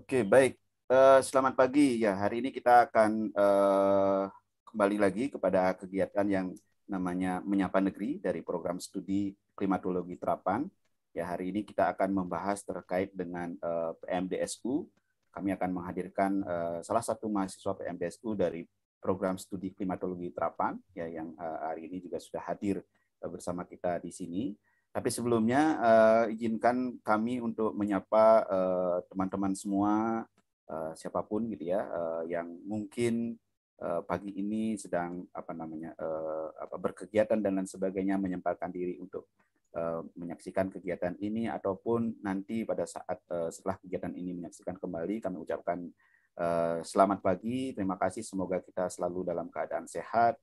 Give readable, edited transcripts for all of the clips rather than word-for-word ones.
Oke, baik. Selamat pagi. Ya, hari ini kita akan kembali lagi kepada kegiatan yang namanya Menyapa Negeri dari program studi Klimatologi Terapan. Ya, hari ini kita akan membahas terkait dengan PMDSU. Kami akan menghadirkan salah satu mahasiswa PMDSU dari program studi Klimatologi Terapan, ya, yang hari ini juga sudah hadir bersama kita di sini. Tapi sebelumnya izinkan kami untuk menyapa teman-teman semua, siapapun gitu ya, yang mungkin pagi ini sedang berkegiatan dan lain sebagainya, menyempatkan diri untuk menyaksikan kegiatan ini, ataupun nanti pada saat setelah kegiatan ini menyaksikan kembali. Kami ucapkan selamat pagi, terima kasih, semoga kita selalu dalam keadaan sehat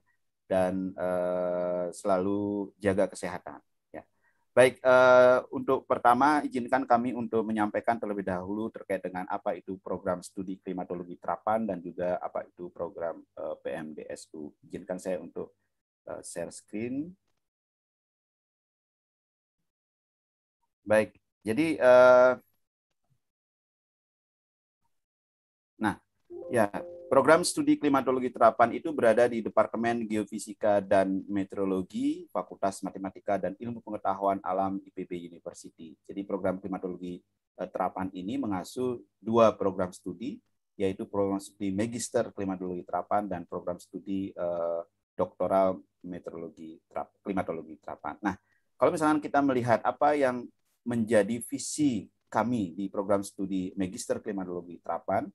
dan selalu jaga kesehatan. Baik, untuk pertama izinkan kami untuk menyampaikan terlebih dahulu terkait dengan apa itu program studi klimatologi Terapan dan juga apa itu program PMDSU. Izinkan saya untuk share screen. Baik, jadi nah, ya, program studi klimatologi Terapan itu berada di Departemen Geofisika dan Meteorologi, Fakultas Matematika dan Ilmu Pengetahuan Alam IPB University. Jadi program klimatologi Terapan ini mengasuh dua program studi, yaitu program studi Magister Klimatologi Terapan dan program studi Doktoral Klimatologi Terapan. Nah, kalau misalnya kita melihat apa yang menjadi visi kami di program studi Magister Klimatologi Terapan,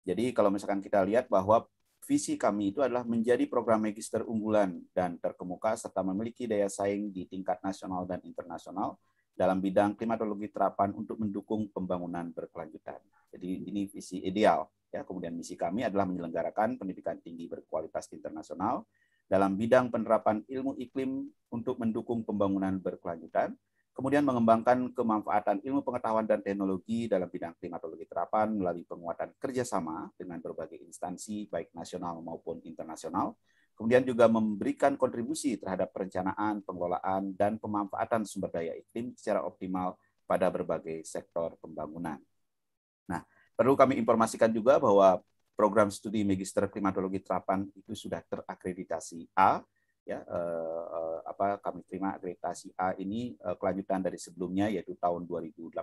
jadi kalau misalkan kita lihat bahwa visi kami itu adalah menjadi program magister unggulan dan terkemuka serta memiliki daya saing di tingkat nasional dan internasional dalam bidang klimatologi terapan untuk mendukung pembangunan berkelanjutan. Jadi ini visi ideal. Ya, kemudian misi kami adalah menyelenggarakan pendidikan tinggi berkualitas internasional dalam bidang penerapan ilmu iklim untuk mendukung pembangunan berkelanjutan. Kemudian mengembangkan kemanfaatan ilmu pengetahuan dan teknologi dalam bidang klimatologi terapan melalui penguatan kerjasama dengan berbagai instansi, baik nasional maupun internasional. Kemudian juga memberikan kontribusi terhadap perencanaan, pengelolaan, dan pemanfaatan sumber daya iklim secara optimal pada berbagai sektor pembangunan. Nah, perlu kami informasikan juga bahwa program studi Magister Klimatologi Terapan itu sudah terakreditasi A, ya, kami terima akreditasi A ini kelanjutan dari sebelumnya, yaitu tahun 2018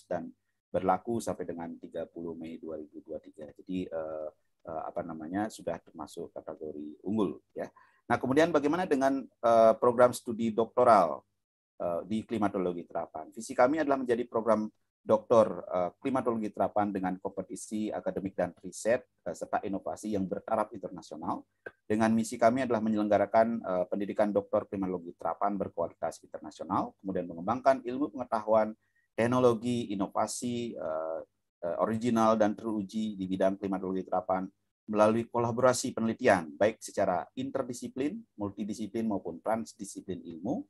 dan berlaku sampai dengan 30 Mei 2023. Jadi sudah termasuk kategori unggul, ya. Nah, kemudian bagaimana dengan program studi doktoral di klimatologi terapan? Visi kami adalah menjadi program doktor klimatologi terapan dengan kompetisi akademik dan riset serta inovasi yang bertaraf internasional. Dengan misi kami adalah menyelenggarakan pendidikan doktor klimatologi terapan berkualitas internasional, kemudian mengembangkan ilmu pengetahuan, teknologi, inovasi original dan teruji di bidang klimatologi terapan melalui kolaborasi penelitian, baik secara interdisiplin, multidisiplin maupun transdisiplin ilmu.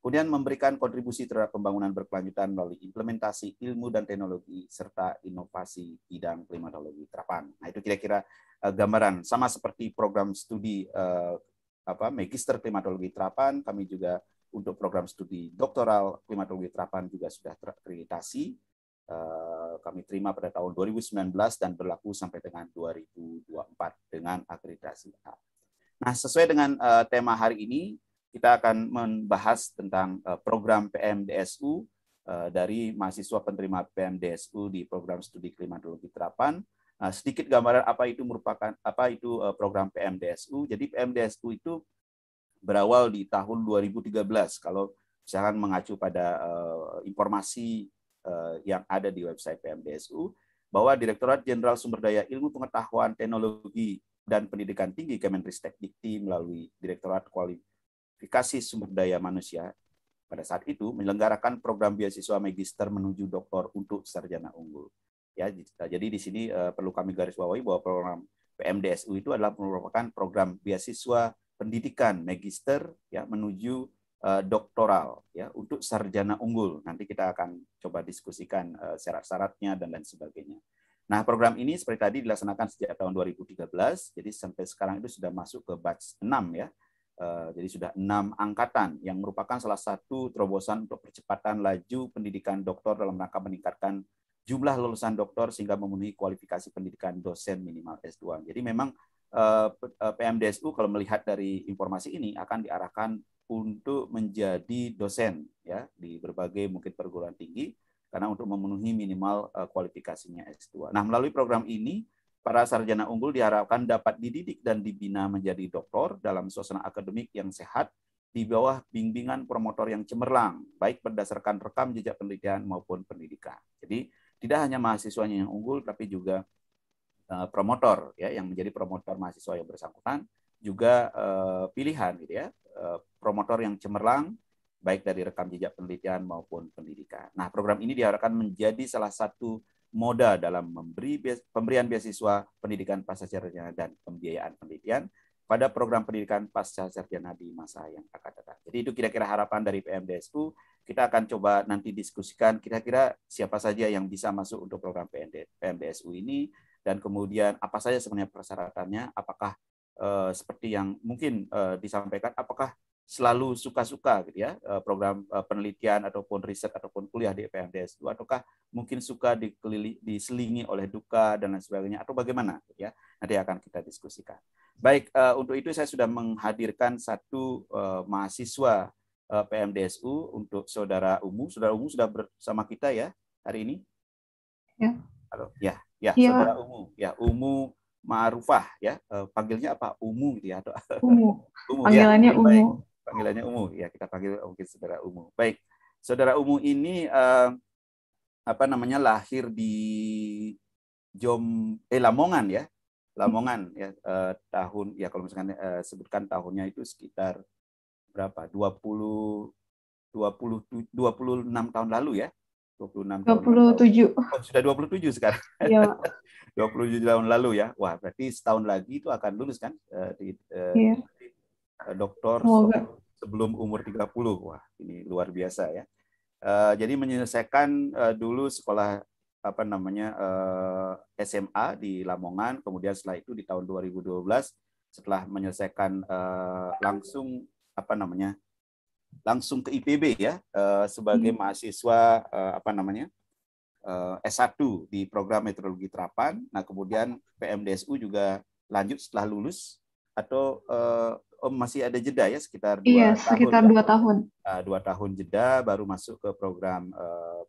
Kemudian memberikan kontribusi terhadap pembangunan berkelanjutan melalui implementasi ilmu dan teknologi serta inovasi bidang klimatologi terapan. Nah, itu kira-kira gambaran, sama seperti program studi Magister Klimatologi Terapan. Kami juga untuk program studi doktoral klimatologi terapan juga sudah terakreditasi. Kami terima pada tahun 2019 dan berlaku sampai dengan 2024 dengan akreditasi A. Nah, sesuai dengan tema hari ini, kita akan membahas tentang program PMDSU dari mahasiswa penerima PMDSU di program studi klimatologi terapan. Sedikit gambaran apa itu program PMDSU. Jadi PMDSU itu berawal di tahun 2013. Kalau misalkan mengacu pada informasi yang ada di website PMDSU, bahwa Direktorat Jenderal Sumber Daya Ilmu Pengetahuan Teknologi dan Pendidikan Tinggi Kemenristek-Dikti melalui Direktorat Kualifikasi Sumber Daya Manusia pada saat itu menyelenggarakan program beasiswa magister menuju doktor untuk sarjana unggul. Ya, jadi di sini perlu kami garis bawahi bahwa program PMDSU itu adalah merupakan program beasiswa pendidikan magister ya menuju doktoral ya untuk sarjana unggul. Nanti kita akan coba diskusikan syarat-syaratnya dan lain sebagainya. Nah, program ini seperti tadi dilaksanakan sejak tahun 2013, jadi sampai sekarang itu sudah masuk ke batch 6 ya. Jadi sudah 6 angkatan yang merupakan salah satu terobosan untuk percepatan laju pendidikan doktor dalam rangka meningkatkan jumlah lulusan doktor sehingga memenuhi kualifikasi pendidikan dosen minimal S2. Jadi memang PMDSU kalau melihat dari informasi ini akan diarahkan untuk menjadi dosen ya di berbagai mungkin perguruan tinggi karena untuk memenuhi minimal kualifikasinya S2. Nah, melalui program ini para sarjana unggul diharapkan dapat dididik dan dibina menjadi doktor dalam suasana akademik yang sehat di bawah bimbingan promotor yang cemerlang, baik berdasarkan rekam jejak penelitian maupun pendidikan. Jadi tidak hanya mahasiswanya yang unggul, tapi juga promotor ya yang menjadi promotor mahasiswa yang bersangkutan juga pilihan gitu ya promotor yang cemerlang baik dari rekam jejak penelitian maupun pendidikan. Nah, program ini diharapkan menjadi salah satu moda dalam pemberian beasiswa pendidikan pascasarjana dan pembiayaan penelitian pada program pendidikan pascasarjana di masa yang akan datang. Jadi itu kira-kira harapan dari PMDSU. Kita akan coba nanti diskusikan kira-kira siapa saja yang bisa masuk untuk program PMDSU ini, dan kemudian apa saja sebenarnya persyaratannya, apakah seperti yang mungkin disampaikan, apakah selalu suka-suka gitu ya program penelitian ataupun riset ataupun kuliah di PMDSU, ataukah mungkin suka diselingi oleh duka dan lain sebagainya, atau bagaimana gitu ya, nanti akan kita diskusikan. Baik, untuk itu saya sudah menghadirkan satu mahasiswa PMDSU untuk Saudara Umu. Saudara Umu sudah bersama kita ya hari ini? Ya. Halo, ya, ya, Ya. Saudara Umu, ya Umu Ma'rufah ya, panggilnya apa? Umu gitu ya, atau Umu. Umu Panggilannya ya, Umu. baik. Panggilannya Umu ya, kita panggil mungkin Saudara Umu. Baik, Saudara Umu ini apa namanya, lahir di Lamongan ya, Lamongan ya, tahun ya kalau misalkan sebutkan tahunnya itu sekitar berapa? 26 tahun lalu ya. 26 tahun lalu. 27. Oh, sudah 27 sekarang. Iya. 27 tahun lalu ya. Wah, berarti setahun lagi itu akan lulus kan Iya. doktor Semoga. sebelum umur 30. Wah, ini luar biasa ya. Jadi menyelesaikan dulu sekolah apa namanya SMA di Lamongan, kemudian setelah itu di tahun 2012 setelah menyelesaikan langsung apa namanya langsung ke IPB ya sebagai mahasiswa apa namanya S1 di program meteorologi terapan. Nah, kemudian PMDSU juga lanjut setelah lulus atau masih ada jeda ya sekitar 2 tahun. Sekitar 2 tahun. 2 tahun jeda baru masuk ke program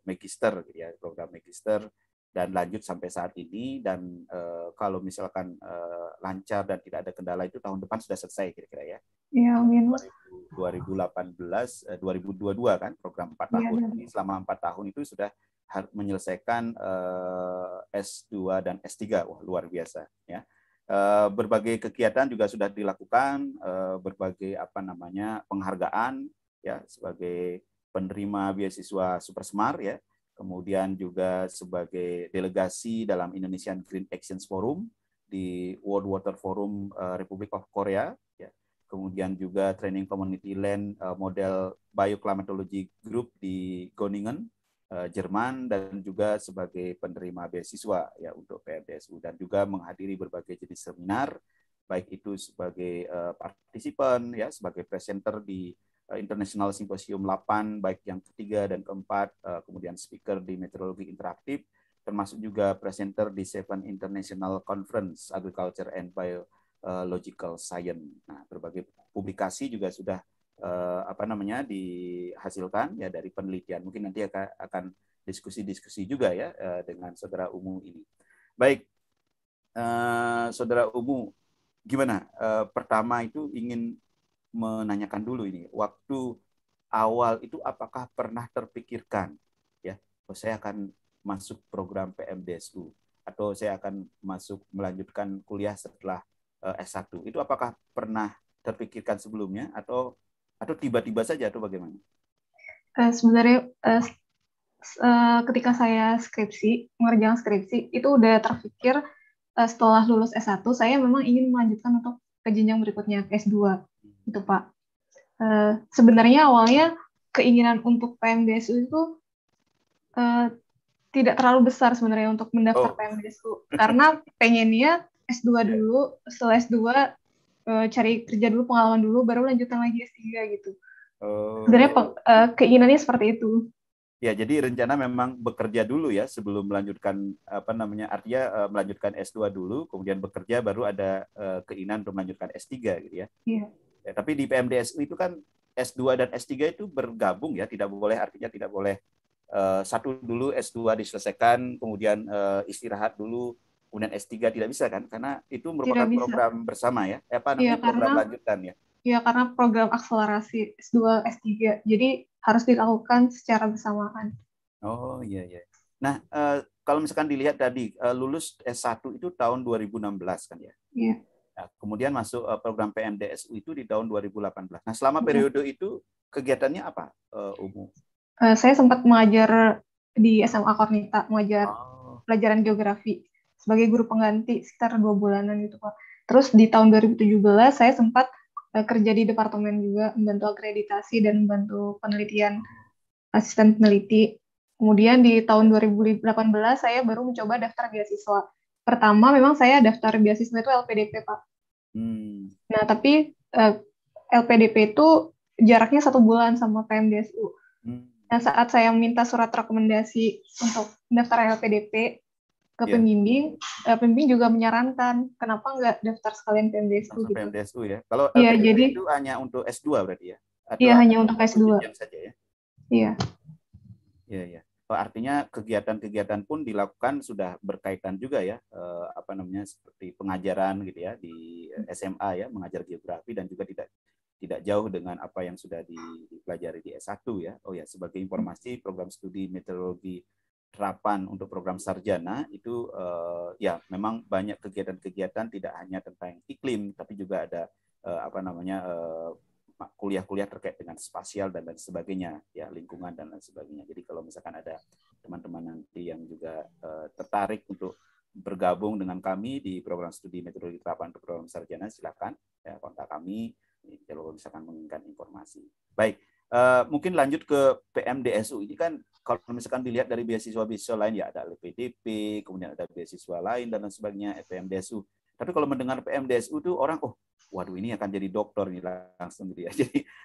magister gitu ya, program magister, dan lanjut sampai saat ini, dan kalau misalkan lancar dan tidak ada kendala itu tahun depan sudah selesai kira-kira ya. Iya, amin. 2018 2022 kan program 4 tahun. Ini selama 4 tahun itu sudah menyelesaikan S2 dan S3. Wah, luar biasa ya. Berbagai kegiatan juga sudah dilakukan, berbagai apa namanya penghargaan ya sebagai penerima beasiswa Super Smart ya. Kemudian juga sebagai delegasi dalam Indonesian Green Action Forum di World Water Forum Republic of Korea ya. Kemudian juga training community land model bioclimatology group di Groningen, Jerman, dan juga sebagai penerima beasiswa ya untuk PMDSU, dan juga menghadiri berbagai jenis seminar, baik itu sebagai partisipan ya, sebagai presenter di International Symposium 8 baik yang ketiga dan keempat, kemudian speaker di meteorologi interaktif, termasuk juga presenter di Seven International Conference Agriculture and Biological Science. Nah, berbagai publikasi juga sudah apa namanya dihasilkan ya dari penelitian. Mungkin nanti akan diskusi-diskusi juga ya dengan Saudara Umu ini. Baik, Saudara Umu, gimana? Pertama itu ingin menanyakan dulu ini, waktu awal itu apakah pernah terpikirkan ya, saya akan masuk program PMDSU atau saya akan melanjutkan kuliah setelah S1. Itu apakah pernah terpikirkan sebelumnya atau tiba-tiba saja atau bagaimana? Sebenarnya ketika saya mengerjakan skripsi itu udah terpikir setelah lulus S1 saya memang ingin melanjutkan untuk ke jenjang berikutnya, ke S2 itu Pak. Sebenarnya awalnya keinginan untuk PMDSU itu tidak terlalu besar sebenarnya untuk mendaftar PMDSU, karena pengennya S2 dulu, setelah S2 cari kerja dulu, pengalaman dulu, baru lanjutan lagi S3 gitu. Sebenarnya keinginannya seperti itu. Ya, jadi rencana memang bekerja dulu ya sebelum melanjutkan apa namanya, artinya melanjutkan S2 dulu, kemudian bekerja baru ada keinginan untuk melanjutkan S3 gitu ya. Iya, Ya, tapi di PMDSU itu kan S2 dan S3 itu bergabung ya, tidak boleh, artinya tidak boleh satu dulu S2 diselesaikan, kemudian istirahat dulu, kemudian S3 tidak bisa kan? Karena itu tidak merupakan bisa. program bersama ya. Apa Iya, namanya? karena Program lanjutan ya. ya karena program akselerasi S2, S3. Jadi harus dilakukan secara bersamaan. Oh iya iya. Nah, kalau misalkan dilihat tadi lulus S1 itu tahun 2016 kan ya. Iya. Nah, kemudian masuk program PMDSU itu di tahun 2018. Nah, selama Iya. periode itu kegiatannya apa, Umu? Saya sempat mengajar di SMA Kornita, mengajar Oh, pelajaran geografi sebagai guru pengganti sekitar 2 bulanan gitu Pak. Terus di tahun 2017 saya sempat kerja di departemen juga, membantu akreditasi dan membantu penelitian, asisten peneliti. Kemudian di tahun 2018 saya baru mencoba daftar beasiswa. Pertama memang saya daftar beasiswa itu LPDP Pak. hmm, Nah tapi LPDP itu jaraknya 1 bulan sama PMDSU. hmm, Nah, saat saya minta surat rekomendasi untuk daftar LPDP ke ya, pembimbing, pembimbing juga menyarankan kenapa nggak daftar sekalian PMDSU langsung gitu. PMDSU ya. Kalau Iya, LPDP jadi itu hanya untuk S2 berarti ya? Atau iya ada hanya untuk satu S2. jenjang saja ya? Iya, Iya, iya. Oh, artinya kegiatan-kegiatan pun dilakukan sudah berkaitan juga ya, apa namanya, seperti pengajaran gitu ya di SMA ya, mengajar geografi, dan juga tidak tidak jauh dengan apa yang sudah dipelajari di S1 ya. Oh ya, sebagai informasi, program studi meteorologi terapan untuk program sarjana itu ya memang banyak kegiatan-kegiatan, tidak hanya tentang iklim, tapi juga ada apa namanya, kuliah-kuliah terkait dengan spasial dan lain sebagainya, ya, lingkungan dan lain sebagainya. Jadi kalau misalkan ada teman-teman nanti yang juga tertarik untuk bergabung dengan kami di program studi meteorologi terapan untuk program sarjana, silakan ya kontak kami kalau misalkan menginginkan informasi. Baik, mungkin lanjut ke PMDSU. Ini kan kalau misalkan dilihat dari beasiswa-beasiswa lain ya ada LPDP, kemudian ada beasiswa lain dan lain sebagainya, PMDSU. Tapi kalau mendengar PMDSU itu orang, oh waduh ini akan jadi dokter nih langsung gitu ya.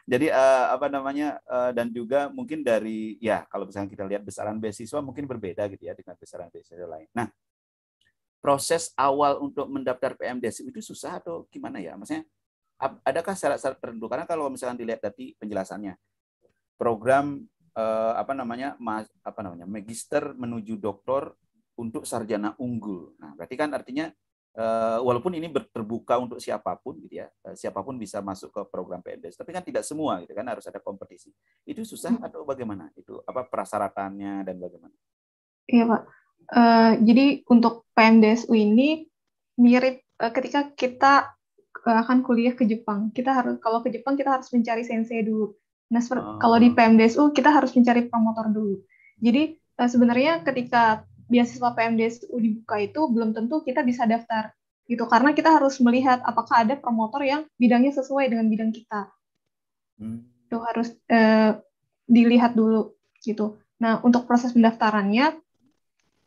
Jadi apa namanya, dan juga mungkin dari ya kalau misalnya kita lihat besaran beasiswa mungkin berbeda gitu ya dengan besaran beasiswa lain. Nah, proses awal untuk mendaftar PMDSU itu susah atau gimana ya? Maksudnya adakah syarat-syarat tertentu? Karena kalau misalnya dilihat tadi penjelasannya, program apa namanya, magister menuju doktor untuk sarjana unggul. Nah, berarti kan artinya walaupun ini terbuka untuk siapapun gitu ya, siapapun bisa masuk ke program PNDS, tapi kan tidak semua gitu kan, harus ada kompetisi. Itu susah atau bagaimana? Itu apa persyaratannya dan bagaimana? iya Pak. Jadi untuk PMDSU ini mirip ketika kita akan kuliah ke Jepang. Kita harus kalau ke Jepang kita harus mencari sensei dulu. Nah, kalau di Oh, PMDSU kita harus mencari promotor dulu. Jadi sebenarnya ketika beasiswa PMDSU dibuka itu belum tentu kita bisa daftar gitu karena kita harus melihat apakah ada promotor yang bidangnya sesuai dengan bidang kita. hmm, Itu harus dilihat dulu gitu. Nah, untuk proses pendaftarannya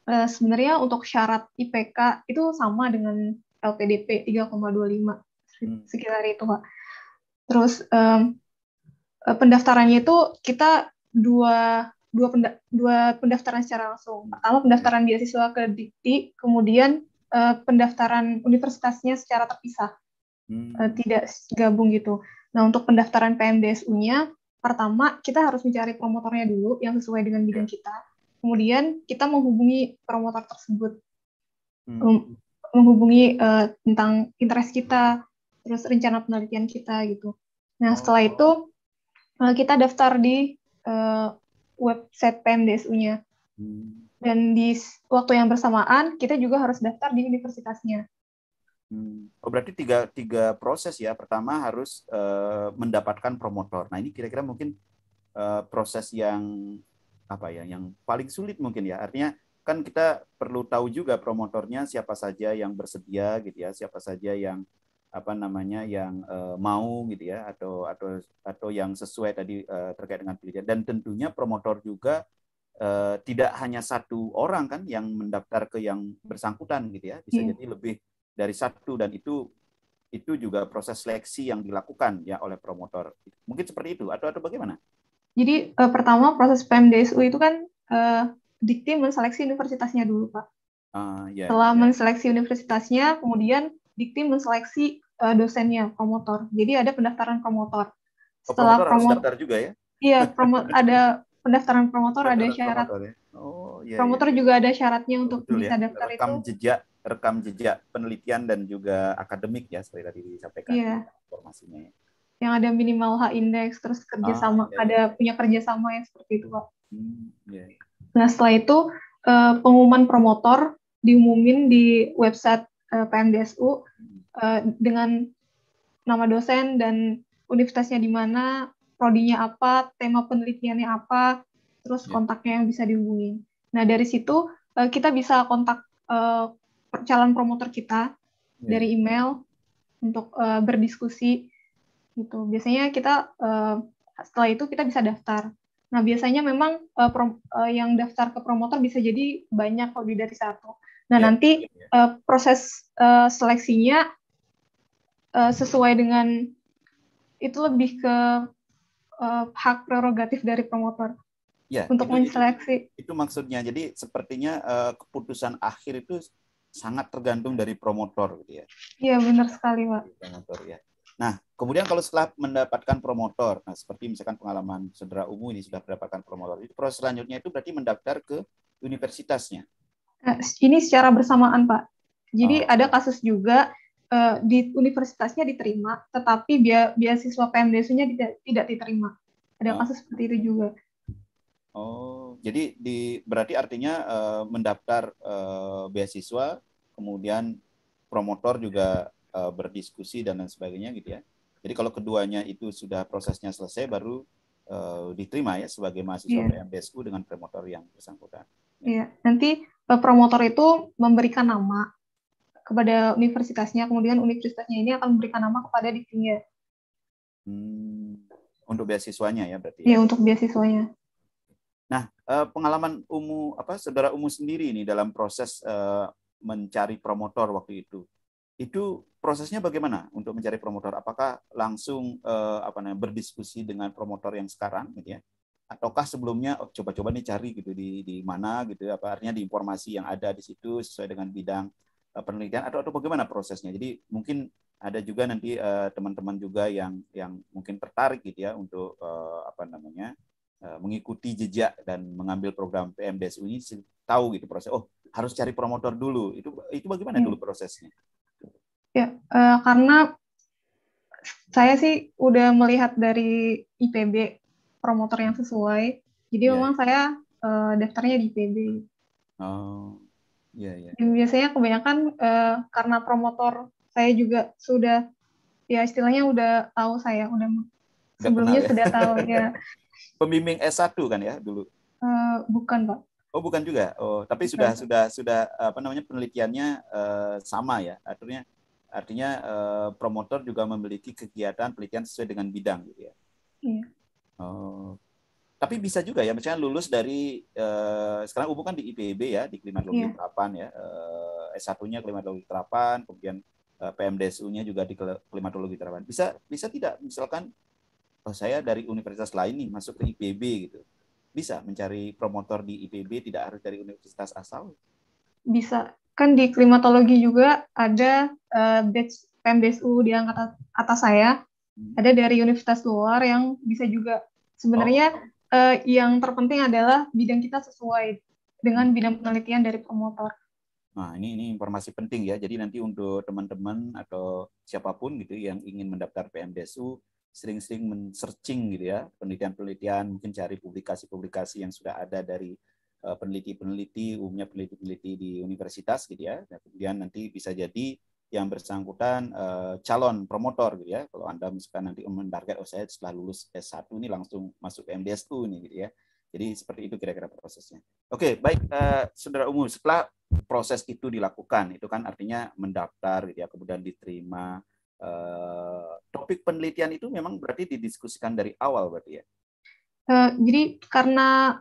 sebenarnya untuk syarat IPK itu sama dengan LPDP 3,25 hmm, sekitar itu, Pak. Terus pendaftarannya itu kita dua pendaftaran secara langsung. Pertama ya, pendaftaran beasiswa ke Dikti, kemudian pendaftaran universitasnya secara terpisah, hmm, tidak gabung gitu. Nah, untuk pendaftaran PMDSU-nya, pertama kita harus mencari promotornya dulu yang sesuai dengan bidang ya, kita. Kemudian kita menghubungi promotor tersebut, hmm, menghubungi tentang interest kita, terus rencana penelitian kita gitu. Nah, setelah oh, itu kita daftar di uh, website PMDSU-nya. hmm. Dan di waktu yang bersamaan, kita juga harus daftar di universitasnya. Oh, berarti tiga proses ya. Pertama harus mendapatkan promotor. Nah, ini kira-kira mungkin proses yang apa ya, yang paling sulit mungkin ya. Artinya kan kita perlu tahu juga promotornya siapa saja yang bersedia gitu ya, siapa saja yang apa namanya, yang mau gitu ya, atau yang sesuai tadi terkait dengan penelitian. Dan tentunya promotor juga tidak hanya satu orang kan yang mendaftar ke yang bersangkutan gitu ya, bisa Iya. jadi lebih dari satu, dan itu juga proses seleksi yang dilakukan ya oleh promotor. Mungkin seperti itu atau bagaimana? Jadi pertama proses PMDSU itu kan Dikti menseleksi universitasnya dulu, Pak. Ya. Setelah menseleksi universitasnya, kemudian Dikti menseleksi dosennya, promotor. Jadi ada pendaftaran promotor. Setelah Promotor harus daftar juga ya? Iya, ada pendaftaran promotor, ada Pendaftaran syarat. promotor ya. Oh iya. Promotor Iya. juga ada syaratnya untuk Betul bisa ya. daftar itu. Rekam jejak penelitian dan juga akademik ya, seperti tadi disampaikan Iya. informasinya ya. Yang ada minimal H-index, terus kerjasama, punya kerjasama yang seperti itu, Pak. Iya. Nah, setelah itu pengumuman promotor diumumin di website PMDSU dengan nama dosen dan universitasnya di mana, prodinya apa, tema penelitiannya apa, terus kontaknya yang bisa dihubungi. Nah, dari situ kita bisa kontak calon promotor kita dari email untuk berdiskusi gitu. Biasanya kita setelah itu kita bisa daftar. Nah, biasanya memang yang daftar ke promotor bisa jadi banyak, lebih dari satu. Nah, nanti proses seleksinya sesuai dengan itu, lebih ke hak prerogatif dari promotor untuk menseleksi. Itu maksudnya. Jadi sepertinya keputusan akhir itu sangat tergantung dari promotor gitu ya. Iya, benar sekali, Pak. Promotor ya. Nah, kemudian kalau setelah mendapatkan promotor, nah seperti misalkan pengalaman saudara Umu ini sudah mendapatkan promotor, itu proses selanjutnya itu berarti mendaftar ke universitasnya. Nah, ini secara bersamaan, Pak. Jadi ada kasus juga di universitasnya diterima, tetapi beasiswa PMDSU-nya tidak diterima. Ada kasus seperti itu juga. Oh, jadi berarti artinya mendaftar beasiswa, kemudian promotor juga berdiskusi dan lain sebagainya gitu ya. Jadi kalau keduanya itu sudah prosesnya selesai, baru diterima ya sebagai mahasiswa PMDSU dengan promotor yang bersangkutan. Iya, nanti promotor itu memberikan nama kepada universitasnya, kemudian universitasnya ini akan memberikan nama kepada diktinya. Untuk beasiswanya ya berarti. Iya, untuk beasiswanya. Nah, pengalaman saudara Umu sendiri ini dalam proses mencari promotor waktu itu prosesnya bagaimana untuk mencari promotor? Apakah langsung berdiskusi dengan promotor yang sekarang gitu ya? Ataukah sebelumnya coba-coba nih cari gitu di mana gitu, artinya di informasi yang ada di situ sesuai dengan bidang penelitian, atau bagaimana prosesnya? Jadi mungkin ada juga nanti teman-teman juga yang mungkin tertarik gitu ya untuk mengikuti jejak dan mengambil program PMDSU ini, tahu gitu proses. Oh, harus cari promotor dulu. Itu bagaimana dulu prosesnya? Ya, karena saya sih udah melihat dari IPB promotor yang sesuai. Jadi memang saya daftarnya di IPB. Oh, iya. Dan biasanya kebanyakan karena promotor saya juga sudah, ya istilahnya udah tahu saya, sebelumnya kenal, ya? sudah tahu ya. Pembimbing S1 kan ya dulu? Bukan, Pak. Oh, bukan juga. Oh, tapi sudah penelitiannya sama ya. Artinya promotor juga memiliki kegiatan penelitian sesuai dengan bidang gitu ya. Iya. Oh. Tapi bisa juga ya, misalnya lulus dari sekarang Umu kan di IPB ya, di klimatologi terapan ya. S1-nya klimatologi terapan, kemudian PMDSU-nya juga di klimatologi terapan. Bisa tidak misalkan saya dari universitas lain nih masuk ke IPB gitu. Bisa mencari promotor di IPB, tidak harus dari universitas asal? Bisa. Kan di klimatologi juga ada batch PMDSU di angkatan atas saya. Ada dari universitas luar yang bisa juga. Sebenarnya yang terpenting adalah bidang kita sesuai dengan bidang penelitian dari promotor. Nah, ini informasi penting ya. Jadi nanti untuk teman-teman atau siapapun gitu yang ingin mendaftar PMDSU, sering-sering men-searching gitu ya, penelitian-penelitian, mungkin cari publikasi-publikasi yang sudah ada dari peneliti-peneliti, umumnya peneliti-peneliti di universitas gitu ya. Dan kemudian nanti bisa jadi yang bersangkutan calon promotor gitu ya. Kalau Anda misalkan nanti mentarget, saya setelah lulus S1 ini langsung masuk PMDSU nih gitu ya. Jadi seperti itu kira-kira prosesnya. Oke, baik, Saudara Umu, setelah proses itu dilakukan, itu kan artinya mendaftar gitu ya, kemudian diterima. Topik penelitian itu memang berarti didiskusikan dari awal berarti ya? Jadi karena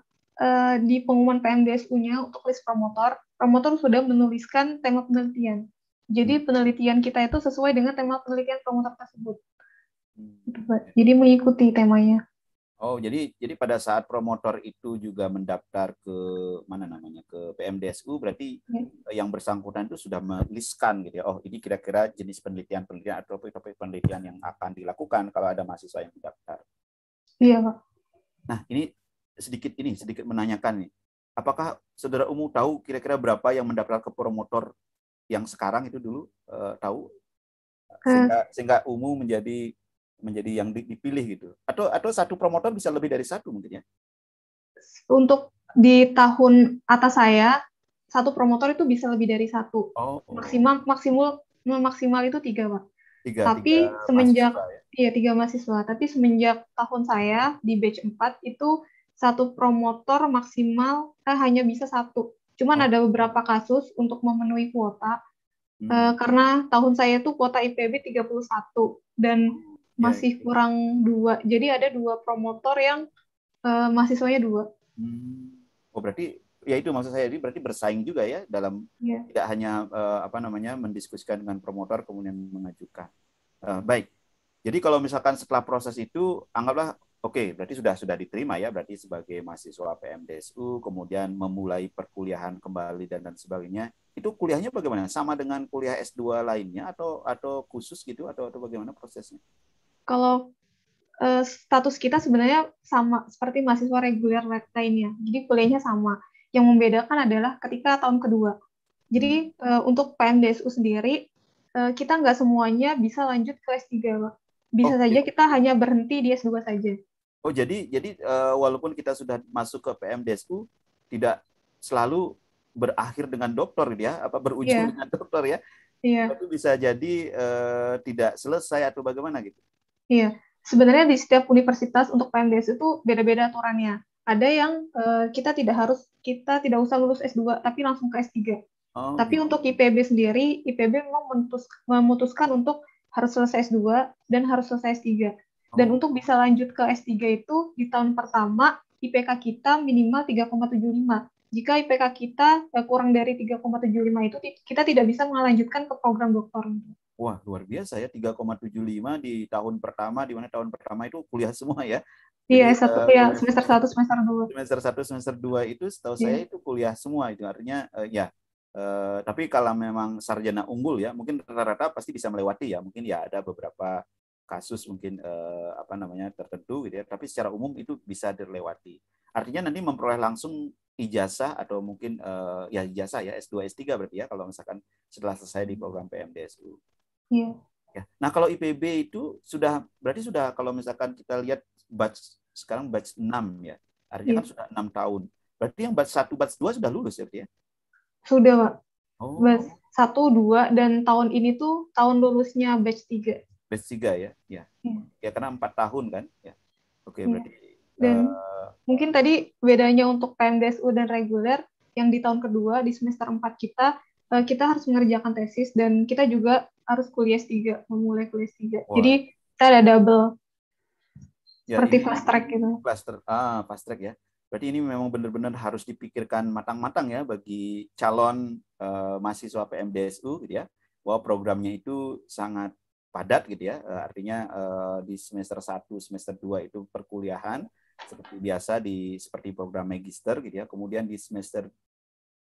di pengumuman PMDSU-nya untuk list promotor sudah menuliskan tema penelitian. Jadi penelitian kita itu sesuai dengan tema penelitian promotor tersebut. Jadi mengikuti temanya. Oh, jadi pada saat promotor itu juga mendaftar ke mana namanya, ke PMDSU, berarti Ya. yang bersangkutan itu sudah meliskan gitu ya. Oh, ini kira-kira jenis penelitian atau topik-topik penelitian yang akan dilakukan kalau ada mahasiswa yang mendaftar. Iya, Pak. Nah, ini sedikit menanyakan nih. Apakah Saudara Umu tahu kira-kira berapa yang mendaftar ke promotor yang sekarang itu dulu, tahu, Eh, sehingga Umu menjadi yang dipilih gitu. Atau satu promotor bisa lebih dari satu mungkin ya. untuk di tahun atas saya, satu promotor itu bisa lebih dari satu. Oh, Maksimal itu tiga, Pak. tiga Tapi semenjak, mahasiswa ya. ya tiga mahasiswa, tapi semenjak tahun saya di batch 4 itu satu promotor maksimal hanya bisa satu. Cuman Oh, ada beberapa kasus untuk memenuhi kuota, hmm. karena tahun saya itu kuota IPB 31 dan Oh, ya, masih ya. kurang dua. Jadi ada dua promotor yang mahasiswanya dua. Oh, berarti ya itu maksud saya, ini berarti bersaing juga ya dalam, Ya. tidak hanya apa namanya, mendiskusikan dengan promotor kemudian mengajukan. Baik. Jadi kalau misalkan setelah proses itu, anggaplah oke, berarti sudah diterima ya, berarti sebagai mahasiswa PMDSU, kemudian memulai perkuliahan kembali dan sebagainya. Itu kuliahnya bagaimana? Sama dengan kuliah S2 lainnya atau khusus gitu, atau bagaimana prosesnya? Kalau status kita sebenarnya sama seperti mahasiswa reguler lainnya. Jadi kuliahnya sama. Yang membedakan adalah ketika tahun kedua. Hmm. Jadi untuk PMDSU sendiri, kita nggak semuanya bisa lanjut ke S3, Pak. Bisa Oh, saja kita hanya berhenti di S2 saja. jadi walaupun kita sudah masuk ke PMDSU, tidak selalu berakhir dengan doktor gitu ya, apa berujung Iya, dengan doktor ya. iya, Itu bisa jadi tidak selesai atau bagaimana gitu. iya. Sebenarnya di setiap universitas untuk PMDSU itu beda-beda aturannya. Ada yang kita tidak usah lulus S2, tapi langsung ke S3. Oh Tapi gitu. untuk IPB sendiri, IPB memang memutuskan untuk harus selesai S2 dan harus selesai S3. Dan Oh, untuk bisa lanjut ke S3 itu di tahun pertama IPK kita minimal 3,75. Jika IPK kita kurang dari 3,75 itu kita tidak bisa melanjutkan ke program doktor. wah luar biasa ya, 3,75 di tahun pertama, di mana tahun pertama itu kuliah semua ya. Iya, Jadi S1 ya semester 1, semester 2. semester satu semester 2 itu setahu saya Iya, itu kuliah semua, itu artinya ya, tapi kalau memang sarjana unggul ya mungkin rata-rata pasti bisa melewati ya, mungkin ya ada beberapa kasus mungkin apa namanya tertentu gitu ya, tapi secara umum itu bisa dilewati. Artinya nanti memperoleh langsung ijazah atau mungkin ya ijazah ya S2 S3 berarti ya kalau misalkan setelah selesai di program PMDSU. iya, Ya. Nah, kalau IPB itu berarti sudah, kalau misalkan kita lihat batch sekarang batch 6 ya. Artinya iya. kan sudah 6 tahun. Berarti yang batch 1, batch 2 sudah lulus ya, berarti ya? Sudah, Pak. Batch Oh, 1, 2, dan tahun ini tuh tahun lulusnya batch 3. batch 3 ya. Ya. Iya, Ya karena 4 tahun kan, ya. Oke, iya. berarti Dan mungkin tadi bedanya untuk PMDSU dan reguler, yang di tahun kedua, di semester 4 kita harus mengerjakan tesis, dan kita juga harus kuliah S3, memulai kuliah S3. wah, Jadi, kita ada double, ya seperti ini fast track gitu. fast track ya. Berarti ini memang benar-benar harus dipikirkan matang-matang ya bagi calon mahasiswa PMDSU gitu ya, bahwa programnya itu sangat padat gitu ya. Artinya di semester 1, semester 2 itu perkuliahan seperti biasa, seperti program magister gitu ya. Kemudian di semester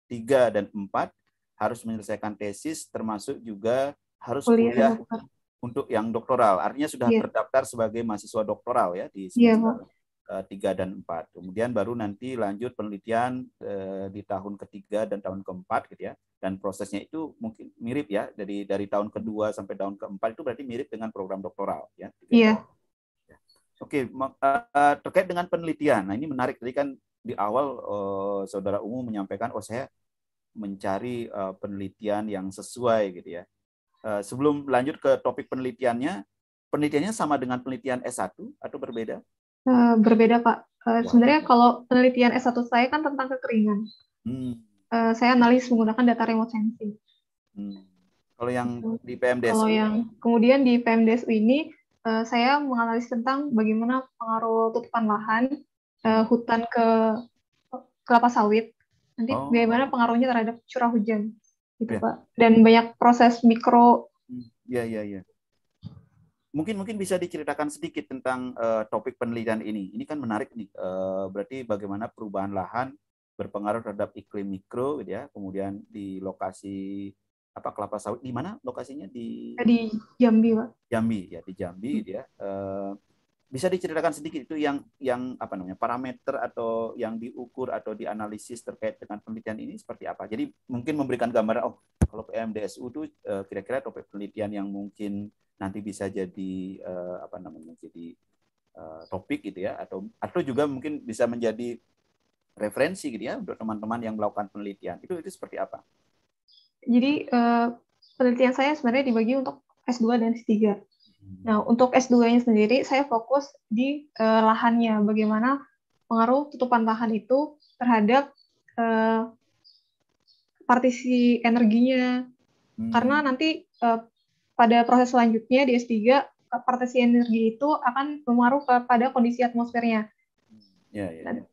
3 dan 4 harus menyelesaikan tesis, termasuk juga harus Kuliah kuliah dokter. untuk yang doktoral. Artinya sudah Iya, terdaftar sebagai mahasiswa doktoral ya di iya, Pak. semester 3 dan 4. Kemudian baru nanti lanjut penelitian di tahun ketiga dan tahun keempat gitu ya. Dan prosesnya itu mungkin mirip ya, dari tahun kedua sampai tahun keempat itu berarti mirip dengan program doktoral ya, 3 tahun. Iya, Ya. Oke, terkait dengan penelitian. Nah, ini menarik, tadi kan di awal Saudara Umum menyampaikan, oh saya mencari penelitian yang sesuai gitu ya. Sebelum lanjut ke topik penelitiannya sama dengan penelitian S1 atau berbeda? berbeda, Pak. Wah. Sebenarnya kalau penelitian S1 saya kan tentang kekeringan. Hmm. Saya analis menggunakan data remote sensing. Hmm. Kalau yang Gitu. di Kalau PMDSU? yang kemudian di PMDSU ini, saya menganalisis tentang bagaimana pengaruh tutupan lahan Hmm. hutan ke kelapa sawit, nanti Oh, bagaimana pengaruhnya terhadap curah hujan, gitu ya. Pak. Dan banyak proses mikro. Hmm. Ya, ya, ya. mungkin bisa diceritakan sedikit tentang topik penelitian ini. Ini kan menarik nih. Berarti bagaimana perubahan lahan berpengaruh terhadap iklim mikro, gitu ya. Kemudian di lokasi kelapa sawit, di mana lokasinya? Di Jambi, Pak. Jambi ya, di Jambi, gitu ya. Bisa diceritakan sedikit itu yang parameter atau yang diukur atau dianalisis terkait dengan penelitian ini seperti apa? Jadi mungkin memberikan gambaran, kalau PMDSU itu kira-kira topik penelitian yang mungkin nanti bisa jadi jadi topik gitu ya, atau juga mungkin bisa menjadi referensi gitu ya untuk teman-teman yang melakukan penelitian. Itu seperti apa? Jadi penelitian saya sebenarnya dibagi untuk S2 dan S3. Nah, untuk S2-nya sendiri, saya fokus di lahannya. Bagaimana pengaruh tutupan lahan itu terhadap partisi energinya. Karena nanti pada proses selanjutnya di S3, partisi energi itu akan berpengaruh kepada kondisi atmosfernya.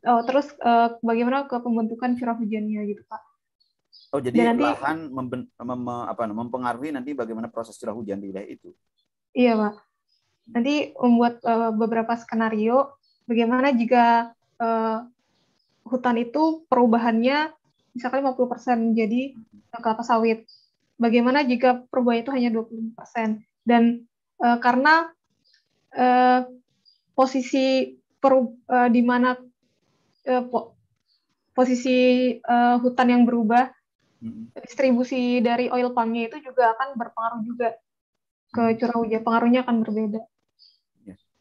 Terus bagaimana ke pembentukan curah hujannya gitu, Pak. Jadi dan nanti, lahan mempengaruhi nanti bagaimana proses curah hujan di wilayah itu. Iya, Pak. Nanti membuat beberapa skenario bagaimana jika hutan itu perubahannya misalkan 50% menjadi kelapa sawit. Bagaimana jika perubahan itu hanya 20%? Dan karena posisi di mana posisi hutan yang berubah, distribusi dari oil palm-nya itu juga akan berpengaruh juga ke curah hujan. Pengaruhnya akan berbeda.